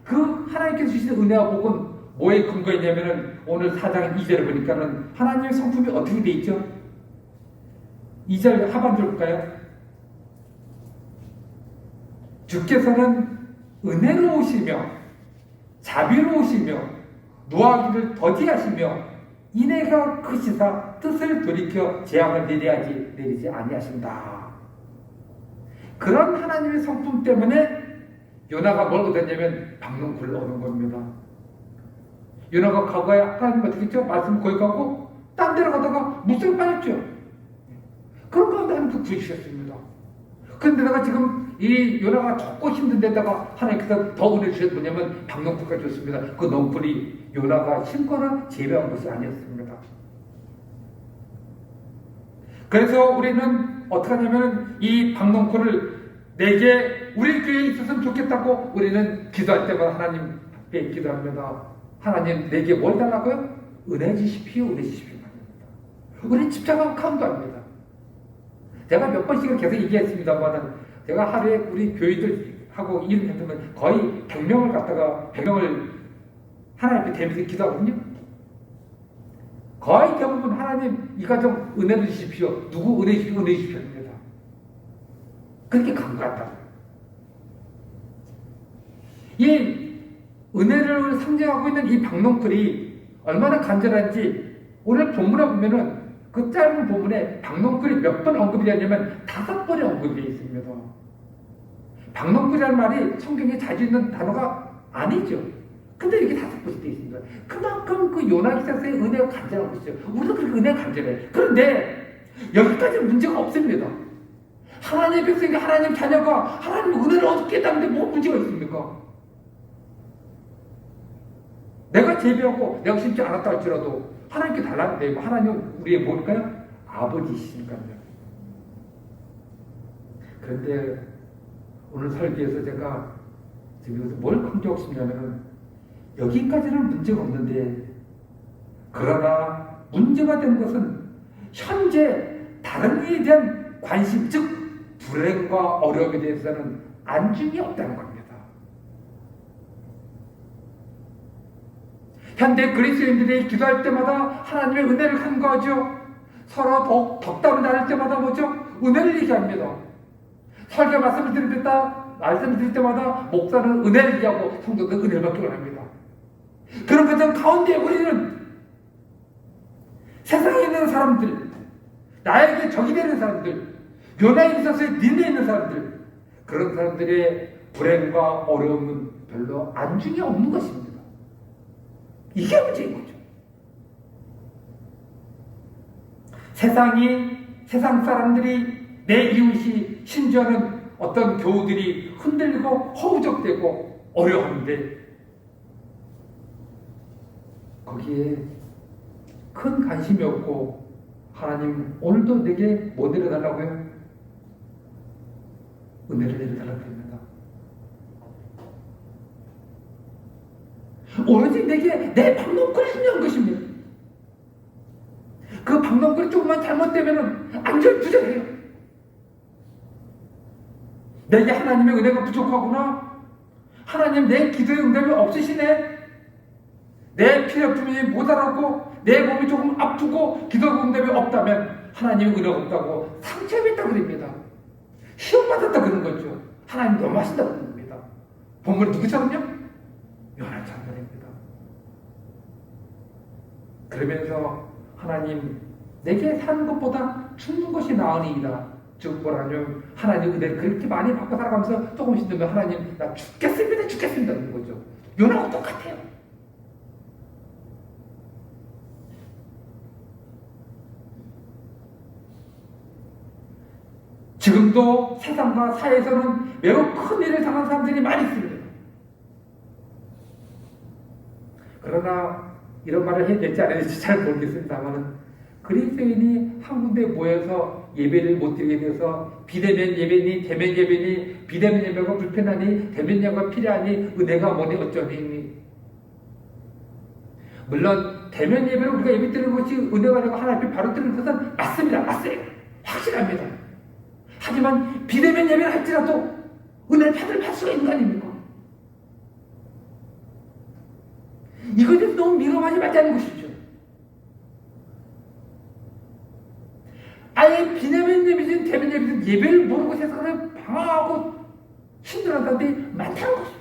그 하나님께서 주시는 은혜와 복은 뭐에 근거했냐면은 오늘 4장 2절을 보니까는 하나님의 성품이 어떻게 돼 있죠? 2절 하반절 볼까요? 주께서는 은혜로우시며 자비로우시며 노하기를 더디하시며 인애가 크시사 뜻을 돌이켜 재앙을 내리지 아니하신다. 그런 하나님의 성품 때문에 요나가 뭘 얻었냐면 박농쿨을 얻은 겁니다. 요나가 과거에 하나님 어떻게 했죠? 말씀 거역하고 딴 데로 가다가 물속에 빠졌죠. 그런 가운데 하나님께서 구해주셨습니다. 그런데 내가 지금 이 요나가 덥고 힘든 데다가 하나님께서 더 은혜 주셨 뭐냐면 박농풀까지 줬습니다. 그 농풀이 요나가 심거나 재배한 것이 아니었습니다. 그래서 우리는 어떻게 하냐면 이 박농풀을 내게 우리 교회에 있었으면 좋겠다고 우리는 기도할 때마다 하나님 앞에 기도합니다. 하나님 내게 뭘 달라고요? 은혜 주십시오. 은혜 주십시오. 우리는 집착하고 감도합니다. 제가 몇 번씩은 계속 얘기했습니다만 제가 하루에 우리 교회들하고 일을 했으면 거의 100명을 갖다가 100명을 하나님 앞에 대면서 기도하거든요. 거의 대부분 하나님 이 가정 은혜를 주십시오. 누구 은혜 주십시오. 은혜 주십시오. 합니다. 그렇게 간 것 같다. 이 은혜를 상징하고 있는 이 박농클이 얼마나 간절한지 오늘 본문에 보면은 그 짧은 본문에 박농클이 몇 번 언급이 되냐면 5번이 언급이 되어 있습니다. 박농클이라는 말이 성경에 자주 있는 단어가 아니죠. 근데 이렇게 5번이 되어 있습니다. 그만큼 그 요나 기사서의 은혜가 간절한 것이죠. 우리도 그렇게 은혜가 간절해. 그런데 여기까지 문제가 없습니다. 하나님의 백성이 하나님 자녀가 하나님의 은혜를 얻게 했다는데 뭐 문제가 있습니까? 내가 제비하고 내가 심지 않았다 할지라도 하나님께 달라는데 하나님 우리의 뭘까요? 아버지시니까요. 그런데 오늘 설교에서 제가 지금 여기서 뭘 강조하고 싶냐면 여기까지는 문제가 없는데 그러나 문제가 되는 것은 현재 다른 일에 대한 관심 즉 불행과 어려움에 대해서는 안중이 없다는 겁니다. 현대 그리스도인들이 기도할 때마다 하나님의 은혜를 간구하죠. 서로 덕담을 나눌 때마다 뭐죠? 은혜를 얘기합니다. 설교 말씀을 드릴 때마다 목사는 은혜를 얘기하고 성도는 은혜를 받기 원합니다. 그런 과정 가운데 우리는 세상에 있는 사람들, 나에게 적이 되는 사람들, 요나에 있어서 니네에 있는 사람들, 그런 사람들의 불행과 어려움은 별로 안중이 없는 것입니다. 이게 문제인 거죠. 세상 사람들이 내 이웃이 심지어는 어떤 교우들이 흔들리고 허우적대고 어려운데 거기에 큰 관심이 없고 하나님 오늘도 내게 뭐 내려달라고요? 은혜를 내려달라고 합니다. 오로지 내게 내 박농글이 중요한 것입니다. 그 박농글이 조금만 잘못되면 안절부절해요. 내게 하나님의 은혜가 부족하구나. 하나님 내 기도의 응답이 없으시네. 내 필요품이 모자라고 내 몸이 조금 아프고 기도의 응답이 없다면 하나님의 은혜가 없다고 상처입했다고 그럽니다. 시험받았다 그런 거죠. 하나님 너무하신다고 그런 겁니다. 본문은 누구처럼요? 요나처럼 그럽니다. 그러면서 하나님 내게 사는 것보다 죽는 것이 나으니이다. 즉 뭐라냐면 하나님 은혜를 그렇게 많이 받고 살아가면서 조금씩 들면 하나님 나 죽겠습니다 그런 거죠. 요나하고 똑같아요. 지금도 세상과 사회에서는 매우 큰 일을 당한 사람들이 많이 있습니다. 그러나 이런 말을 해야 될지 안 해야 될지 잘 모르겠습니다만 그리스도인이 한 군데 모여서 예배를 못 드리게 되어서 비대면 예배니 대면 예배니 비대면 예배가 불편하니 대면 예배가 필요하니 은혜가 뭐니 어쩌니. 물론 대면 예배를 우리가 예배 드리는 것이 은혜가 아니고 하나님 앞에 바로 드리는 것은 맞습니다. 맞아요. 확실합니다. 하지만 비대면 예배를 할지라도 은혜를 받을 수가 있는 거 아닙니까? 이것에 대해서 너무 민감하지 말자는 것이죠. 아예 비대면 예배든 대면 예배든 예배를 모르고 세상을 방황하고 힘들어하는 사람들이 많다는 것이죠.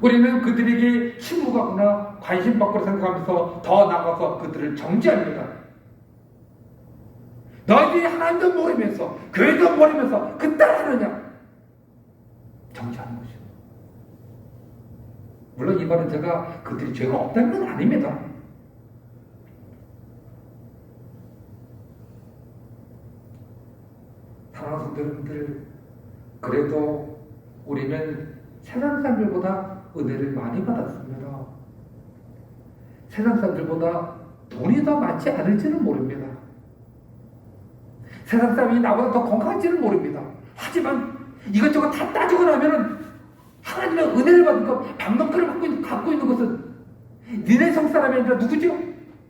우리는 그들에게 침묵하거나 관심 밖으로 생각하면서 더 나가서 그들을 정죄합니다. 너희들이 하나님도 모르면서 교회도 모르면서 그따라 하느냐? 정죄하는 것이죠. 물론 이 말은 제가 그들이 죄가 없다는 건 아닙니다. 사랑하는 성도님들, 그래도 우리는 세상 사람들보다 은혜를 많이 받았습니다. 세상 사람들보다 돈이 더 많지 않을지는 모릅니다. 세상 사람이 나보다 더 건강할지는 모릅니다. 하지만 이것저것 다 따지고 나면은 하나님의 은혜를 받은 것, 박농클을 갖고 있는 것은 니네 성 사람이 아니라 누구죠?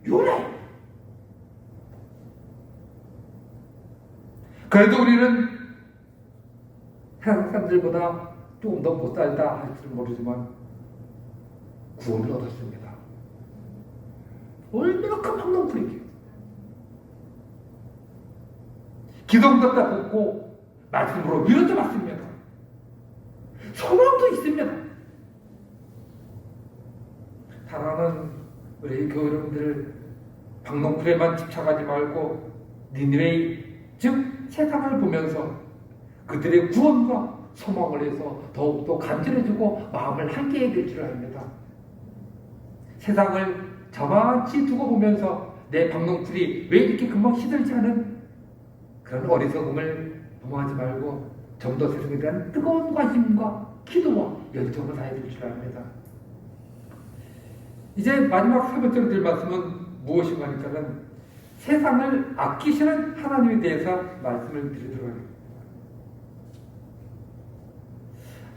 요나예요. 그래도 우리는 세상 사람들보다 조금 더 못 살다 할지는 모르지만 구원을 얻었습니다. 얼마나 큰 방랑풀이게. 기도는 갖다 붓고 말씀으로 위로도 받습니다. 소망도 있습니다. 사랑하는 우리 교회 여러분들, 방랑풀에만 집착하지 말고 니느웨이, 즉 세상을 보면서 그들의 구원과 소망을 해서 더욱더 간절해지고 마음을 함께해 될 줄 압니다. 세상을 저만치 두고 보면서 내 방랑풀이 왜 이렇게 금방 시들지 않은 그런 어리석음을 도모하지 말고 좀 더 세상에 대한 뜨거운 관심과 기도와 열정을 다해야 될 줄 압니다. 이제 마지막 세 번째로 드릴 말씀은 무엇인가 하니까는 세상을 아끼시는 하나님에 대해서 말씀을 드리도록 하겠습니다.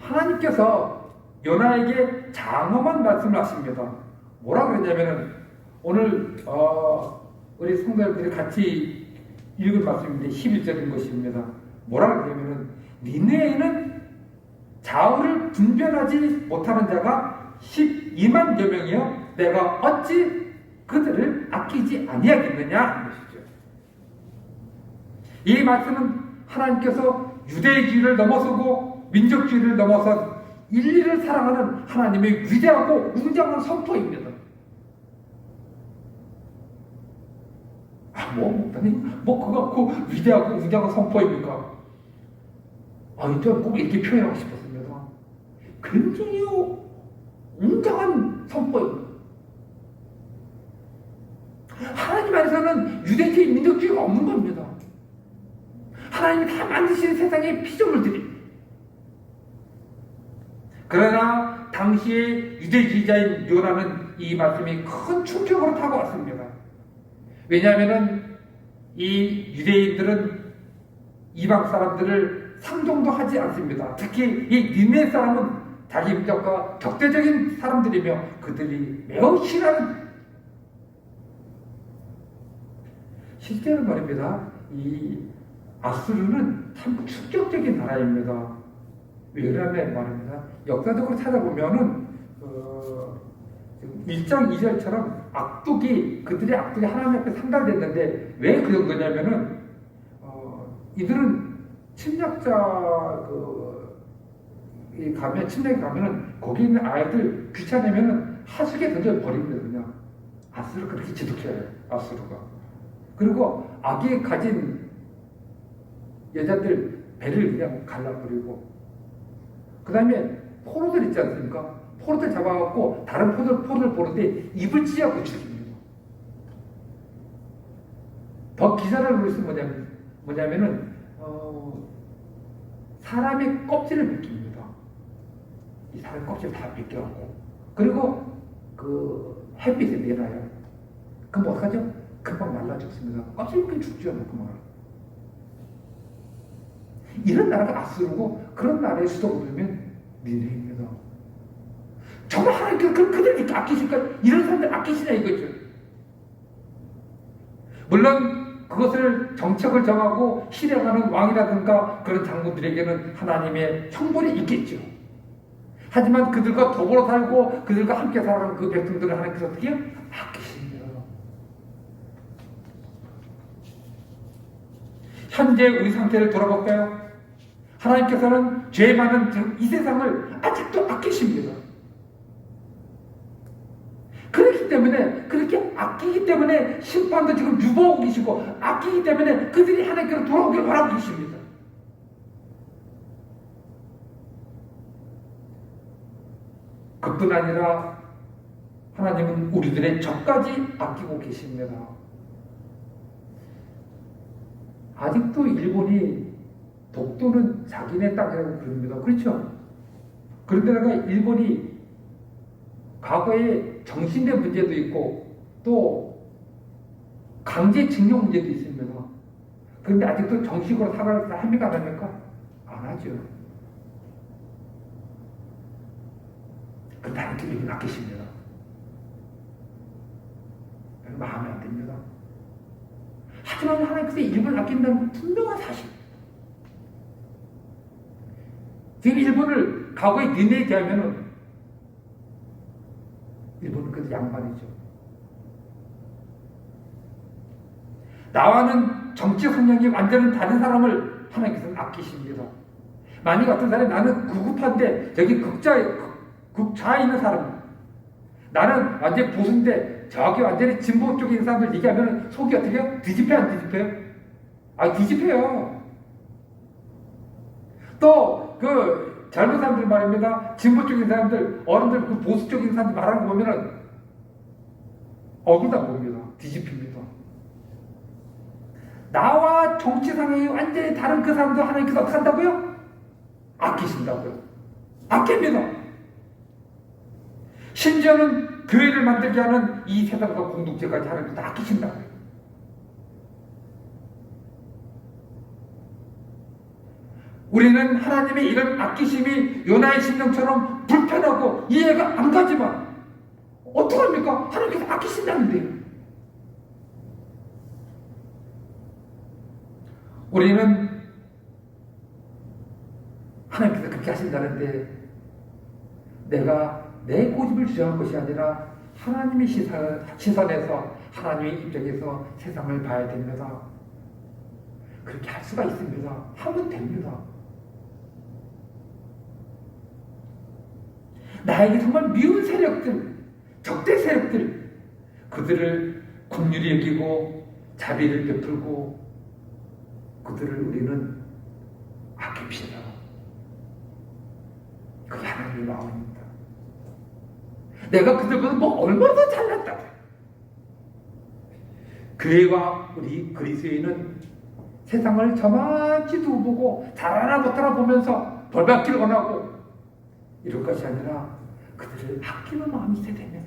하나님께서 요나에게 장엄한 말씀을 하십니다. 뭐라 그랬냐면은 오늘 우리 성도들이 같이 읽은 말씀인데 11절인 것입니다. 뭐라 그러냐면은 니느웨에는 좌우를 분별하지 못하는 자가 12만여 명이여 내가 어찌 그들을 아끼지 아니하겠느냐 하는 것이죠. 이 말씀은 하나님께서 유대주의를 넘어서고 민족주의를 넘어선 인류를 사랑하는 하나님의 위대하고 웅장한 선포입니다. 뭐 그거 갖고 위대하고 웅장한 선포입니까? 저는 꼭 이렇게 표현하고 싶었습니다. 굉장히 웅장한 선포입니다. 하나님 안에서는 유대주의, 민족주의가 없는 겁니다. 하나님이 다 만드신 세상의 피조물들이. 그러나 당시의 유대주의자인 요나는 이 말씀이 큰 충격으로 다가왔습니다. 왜냐하면 이 유대인들은 이방 사람들을 상종도 하지 않습니다. 특히 이 니느웨 사람은 자기 민족과 적대적인 사람들이며 그들이 매우 싫어하는, 실제로 말입니다. 이 아수르는 참 충격적인 나라입니다. 왜 그러냐면 말입니다. 역사적으로 찾아보면은 1장 2절처럼 그들의 악독이 하나님 앞에 상달됐는데 왜 그 정도냐면은 이들은 침략자 침략에 가면은 거기 있는 아이들 귀찮으면은 하수구에 던져 버립니다. 그냥 아수르 그렇게 지독해요. 아수르가. 그리고 아기 가진 여자들 배를 그냥 갈라버리고, 그 다음에 포로들 있지 않습니까? 포로들 잡아갖고 다른 포로들 보는데 입을 찢어갖고 죽입니다. 더 기사를 누릴 수 뭐냐면은 사람의 껍질을 벗깁니다. 이 사람 껍질 다 벗겨갖고, 그리고 그 햇빛에 내놔요. 그럼 어떡하죠? 금방 말라 죽습니다. 껍질 벗겨 죽죠. 금방. 이런 나라가 아수르고 그런 나라의 수도가 되면 니느웨입니다. 정말 하나님께서 그들 이렇게 아끼실까? 이런 사람들 아끼시냐 이거죠. 물론 그것을 정책을 정하고 실행하는 왕이라든가 그런 장군들에게는 하나님의 형벌이 있겠죠. 하지만 그들과 더불어 살고 그들과 함께 살아가는 그 백성들을 하나님께서 어떻게 해요? 아끼십니다. 현재 우리 상태를 돌아볼까요? 하나님께서는 죄 많은 이 세상을 아직도 아끼십니다. 그렇기 때문에, 그렇게 아끼기 때문에 심판도 지금 유보하고 계시고, 아끼기 때문에 그들이 하나님께로 돌아오길 바라고 계십니다. 그뿐 아니라 하나님은 우리들의 적까지 아끼고 계십니다. 아직도 일본이 독도는 자기네 땅이라고 부릅니다. 그렇죠? 그런데다가 일본이 과거에 정신대 문제도 있고 또 강제징용 문제도 있습니다. 그런데 아직도 정식으로 사과를 합니까? 안 합니까? 안 하죠. 그런데 하나님께서 이걸 아끼십니다. 마음에 안 듭니다. 하지만 하나님께서 일본을 아낀다는 건 분명한 사실. 지금 일본을 과거의 니네에 대하면은 일본은 그래도 양반이죠. 나와는 정치 성향이 완전히 다른 사람을 하나님께서는 아끼십니다. 만약 어떤 사람이 나는 구급한데 저기 극좌에 있는 사람, 나는 완전히 보수인데 저기 완전히 진보 쪽에 있는 사람들 얘기하면 속이 어떻게 해요? 뒤집혀요, 안 뒤집혀요? 아, 뒤집혀요. 또 그 젊은 사람들 말입니다. 진보 쪽인 사람들, 어른들 그 보수 쪽인 사람들 말하는 거 보면은 얼굴 다 봅니다. 뒤집힙니다. 나와 정치 상황이 완전히 다른 그 사람도 하나님께서 어떻게 한다고요? 아끼신다고요. 아낍니다. 심지어는 교회를 만들게 하는 이 세상과 공동체까지 하나님께서 아끼신다고요. 우리는 하나님의 이런 아끼심이 요나의 심령처럼 불편하고 이해가 안 가지만 어떡합니까? 하나님께서 아끼신다는데요. 우리는 하나님께서 그렇게 하신다는데 내가 내 고집을 주장한 것이 아니라 하나님의 시선에서 하나님의 입장에서 세상을 봐야 됩니다. 그렇게 할 수가 있습니다. 하면 됩니다. 나에게 정말 미운 세력들, 적대 세력들, 그들을 긍휼히 여기고 자비를 베풀고 그들을 우리는 아낍시다. 그게 하나님의 마음입니다. 내가 그들보다 뭐 얼마나 더 잘났다고. 교회와 우리 그리스도인은 세상을 저만치도 보고 잘하나 못하나 보면서 벌받기를 원하고 이럴 것이 아니라 그들을 아끼는 마음이 있어야 됩니다.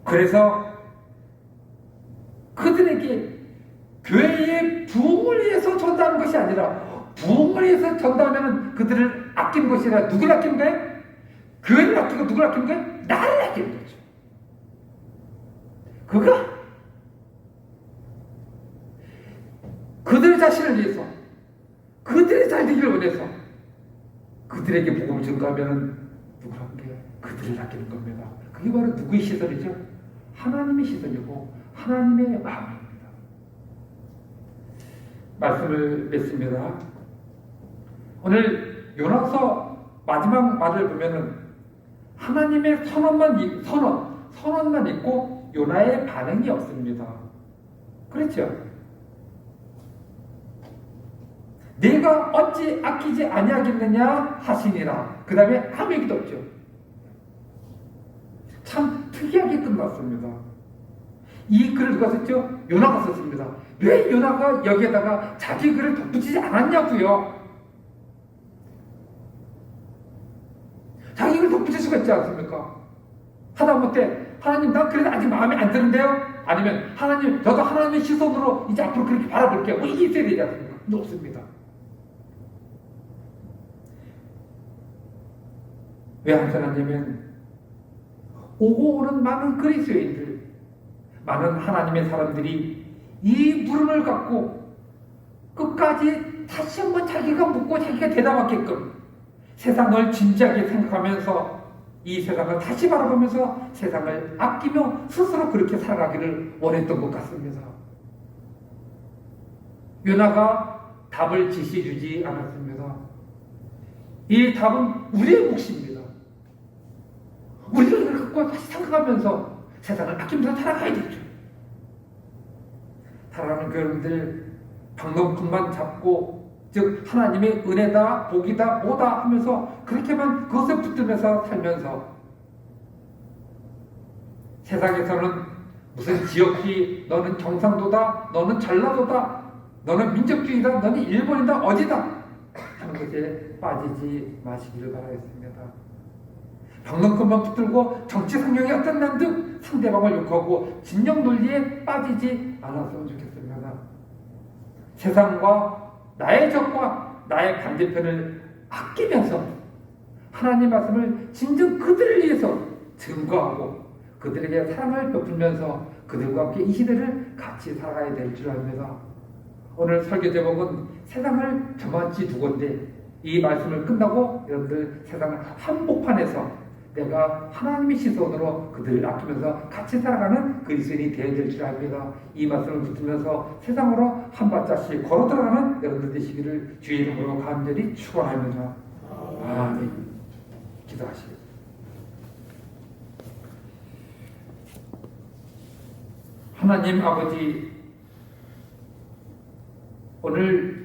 그래서 그들에게 교회의 부흥을 위해서 전도하는 것이 아니라 부흥을 위해서 전도하면 그들을 아끼는 것이 아니라 누구를 아끼는 거예요? 교회를 아끼고 누구를 아끼는 거예요? 나를 아끼는 거죠. 그가 그들 자신을 위해서 그들이 잘 되기를 원해서 그들에게 복음을 전도하면 누구를 아끼는 거예요? 그들을 아끼는 겁니다. 그게 바로 누구의 시선이죠? 하나님의 시선이고 하나님의 마음입니다. 말씀을 맺습니다. 오늘 요나서 마지막 말을 보면은 하나님의 선언만 있고 요나의 반응이 없습니다. 그렇죠? 내가 어찌 아끼지 아니하겠느냐 하시니라. 그 다음에 아무 얘기도 없죠. 참 특이하게 끝났습니다. 이 글을 누가 썼죠? 요나가 썼습니다. 왜 요나가 여기에다가 자기 글을 덧붙이지 않았냐고요? 자기 글을 덧붙일 수가 있지 않습니까? 하다못해 하나님 난 그래도 아직 마음에 안 드는데요? 아니면 하나님 저도 하나님의 시선으로 이제 앞으로 그렇게 바라볼게요. 뭐 이게 있어야 되지 않습니까? 근데 없습니다. 왜 한편하냐면 오고 오는 많은 그리스도인들, 많은 하나님의 사람들이 이 물음을 갖고 끝까지 다시 한번 자기가 묻고 자기가 대답하게끔 세상을 진지하게 생각하면서 이 세상을 다시 바라보면서 세상을 아끼며 스스로 그렇게 살아가기를 원했던 것 같습니다. 요나가 답을 지시해주지 않았습니다. 이 답은 우리의 몫입니다. 우리가 이걸 갖고 다시 생각하면서 세상을 아끼면서 살아가야 되죠. 사랑하는 교회님들, 방금만 잡고 즉 하나님의 은혜다, 복이다, 뭐다 하면서 그렇게만 그것에 붙들면서 살면서 세상에서는 무슨 지역이 너는 경상도다, 너는 전라도다, 너는 민족주의다, 너는 일본이다, 어디다 하는 것에 빠지지 마시기를 바라겠습니다. 방금만 붙들고 정치 성향이 어떤난 듯 상대방을 욕하고 진영 논리에 빠지지 않았으면 좋겠습니다. 세상과 나의 적과 나의 반대편을 아끼면서 하나님 말씀을 진정 그들을 위해서 증거하고 그들에게 사랑을 베풀면서 그들과 함께 이 시대를 같이 살아가야 될 줄 압니다. 오늘 설교 제목은 세상을 저만치 두건데 이 말씀을 끝나고 여러분들 세상을 한복판에서 내가 하나님의 시선으로 그들을 아끼면서 같이 살아가는 그리스도인이 되어야 될 줄 압니다. 이 말씀을 붙들면서 세상으로 한 발짝씩 걸어 들어가는 여러분들 되시기를 주의 이름으로 간절히 축원합니다. 아멘. 기도하시겠습니다. 하나님 아버지, 오늘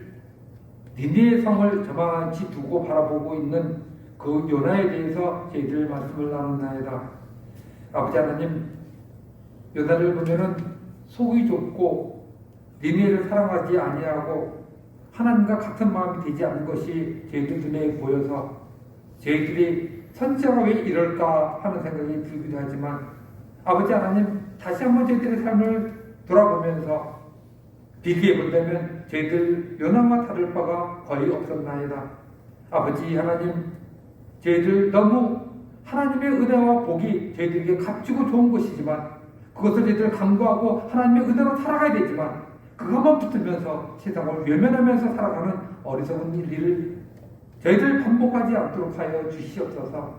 니네의 성을 저만치 두고 바라보고 있는 그 요나에 대해서 저희들 말씀을 나눴나이다. 아버지 하나님, 요나를 보면은 속이 좁고 니네를 사랑하지 아니하고 하나님과 같은 마음이 되지 않는 것이 저희들 눈에 보여서 저희들이 선지자가 왜 이럴까 하는 생각이 들기도 하지만, 아버지 하나님, 다시 한번 저희들의 삶을 돌아보면서 비교해 본다면 저희들 요나와 다를 바가 거의 없었나이다. 아버지 하나님, 저희들 너무 하나님의 은혜와 복이 저희들에게 값지고 좋은 것이지만 그것을 저희들 강구하고 하나님의 은혜로 살아가야 되지만 그것만 붙으면서 세상을 외면하면서 살아가는 어리석은 일을 저희들 반복하지 않도록 하여 주시옵소서.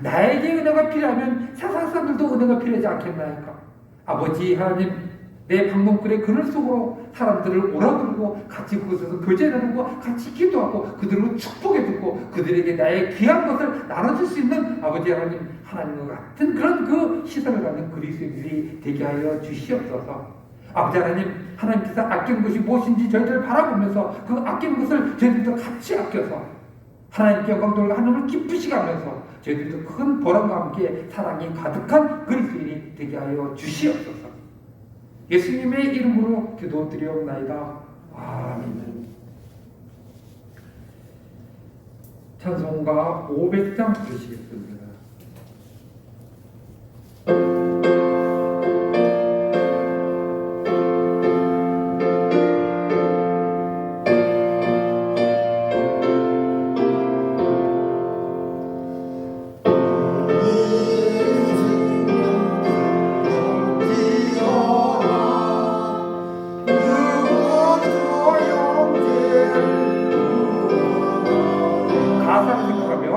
나에게 은혜가 필요하면 세상 사람들도 은혜가 필요하지 않겠나이까. 아버지 하나님, 내 방문글의 그늘 속으로 사람들을 오라부르고 같이 그곳에서 교제 나누고 같이 기도하고 그들로 축복해주고 그들에게 나의 귀한 것을 나눠줄 수 있는 아버지 하나님, 하나님과 같은 그런 그 시선을 갖는 그리스도인들이 되게 하여 주시옵소서. 아버지 하나님, 하나님께서 아끼는 것이 무엇인지 저희들을 바라보면서 그 아끼는 것을 저희들도 같이 아껴서 하나님께 영광 돌려 하나님을 기쁘시게 하면서 저희들도 큰 보람과 함께 사랑이 가득한 그리스도인이 되게 하여 주시옵소서. 예수님의 이름으로 기도드리옵나이다. 아멘. 찬송가 500장 부르시겠습니다. 가사를 생각하며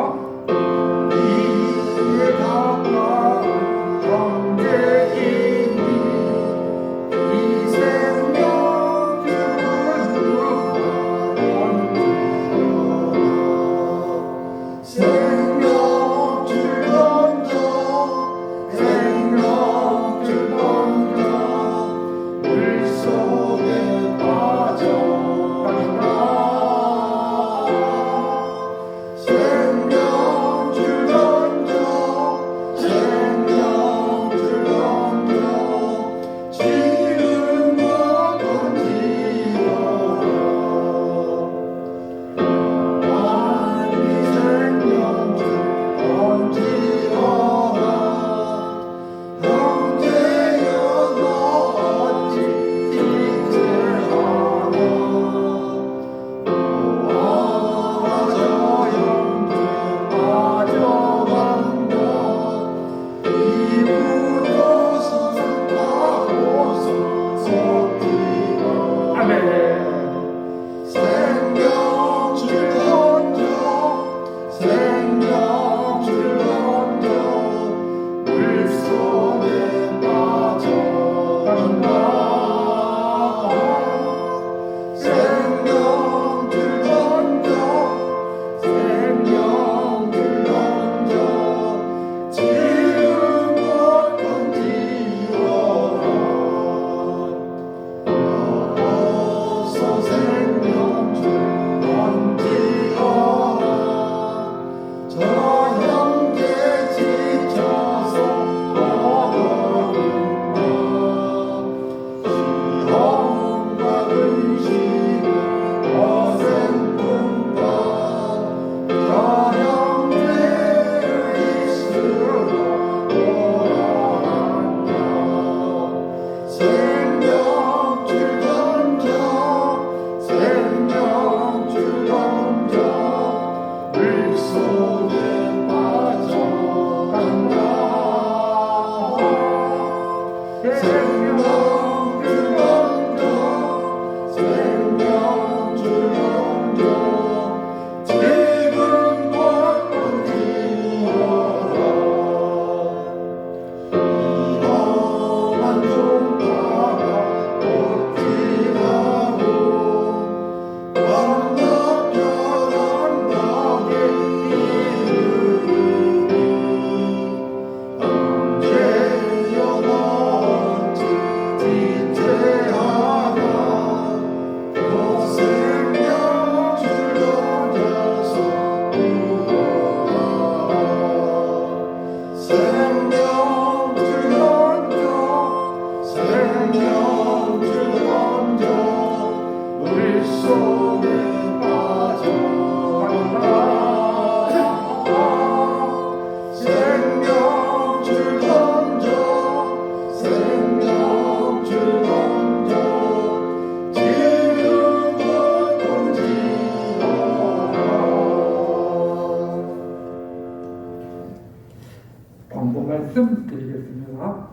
광고 말씀 드리겠습니다.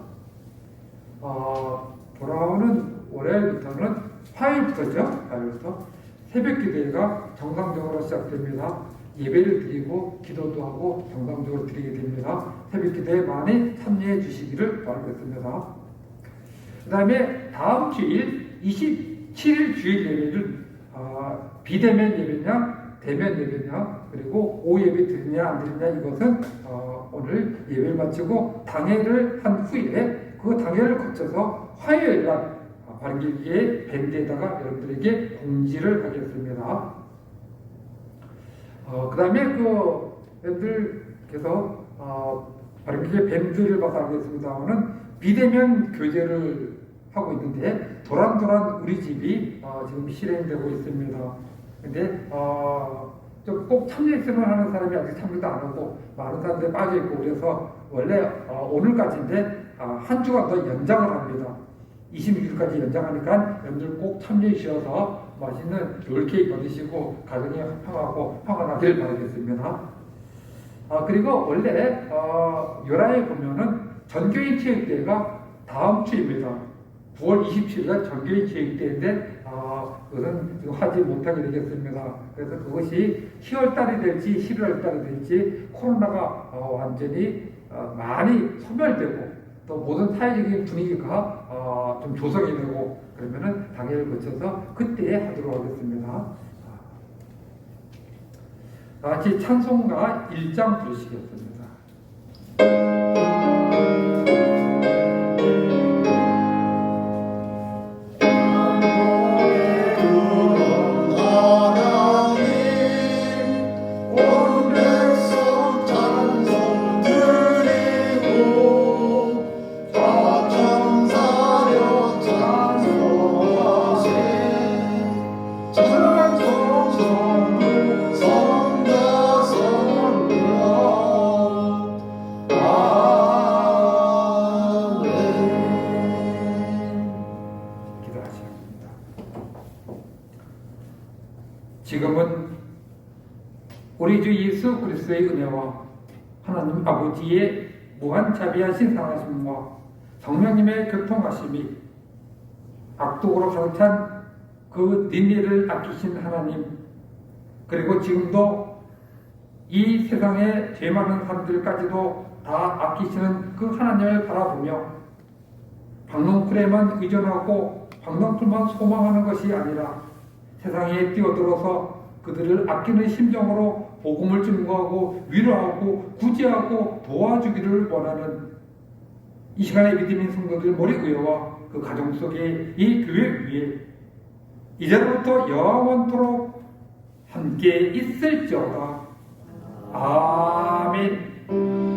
돌아오는 월요일부터는 화요일부터죠. 화요일부터 새벽 기도회가 정상적으로 시작됩니다. 예배를 드리고 기도도 하고 정상적으로 드리게 됩니다. 새벽 기도에 많이 참여해 주시기를 바라겠습니다. 그 다음에 다음 주일 27일 주일 예배는 비대면 예배냐 대면 예배냐 그리고 오후 예배 드리냐 안 드리냐 이것은 오늘 예배를 마치고 당회를 한 후에 그 당회를 거쳐서 화요일날 바른길교회 밴드에다가 여러분들에게 공지를 하겠습니다. 그 다음에 여러분들께서 바른길교회 밴드를 봐서 알겠습니다만은 비대면 교제를 하고 있는데 도란도란 우리 집이 지금 실행되고 있습니다. 근데 좀 꼭 참여했으면 하는 사람이 아직 참여도 안 하고 많은 사람들이 빠져있고 그래서 원래 오늘까지인데 한 주간 더 연장을 합니다. 26일까지 연장하니까 여러분들 꼭 참여해 주셔서 맛있는 롤케이크 받으시고 가정이 화평하고 평안하길 바라겠습니다. 그리고 원래 요라에 보면은 전교인 체육대회가 다음 주입니다. 9월 27일 전교인 체육대회인데 그것은 지금 하지 못하게 되겠습니다. 그래서 그것이 10월 달이 될지 11월 달이 될지 코로나가 완전히 많이 소멸되고 또 모든 사회적인 분위기가 좀 조성이 되고 그러면은 당회를 거쳐서 그때 하도록 하겠습니다. 같이 찬송가 1장 부르시겠습니다. 지금은 우리 주 예수 그리스도의 은혜와 하나님 아버지의 무한 자비하신 사랑하심과 성령님의 교통하심이 악독으로 가득 찬 그 니네를 아끼신 하나님 그리고 지금도 이 세상에 죄 많은 사람들까지도 다 아끼시는 그 하나님을 바라보며 박넝쿨에만 의존하고 박넝쿨만 소망하는 것이 아니라 세상에 뛰어들어서 그들을 아끼는 심정으로 복음을 증거하고 위로하고 구제하고 도와주기를 원하는 이 시간의 믿음인 성도들 머리의와 그 가정 속에 이 교회 위에 이제부터 영원토록 함께 있을지어다. 아멘.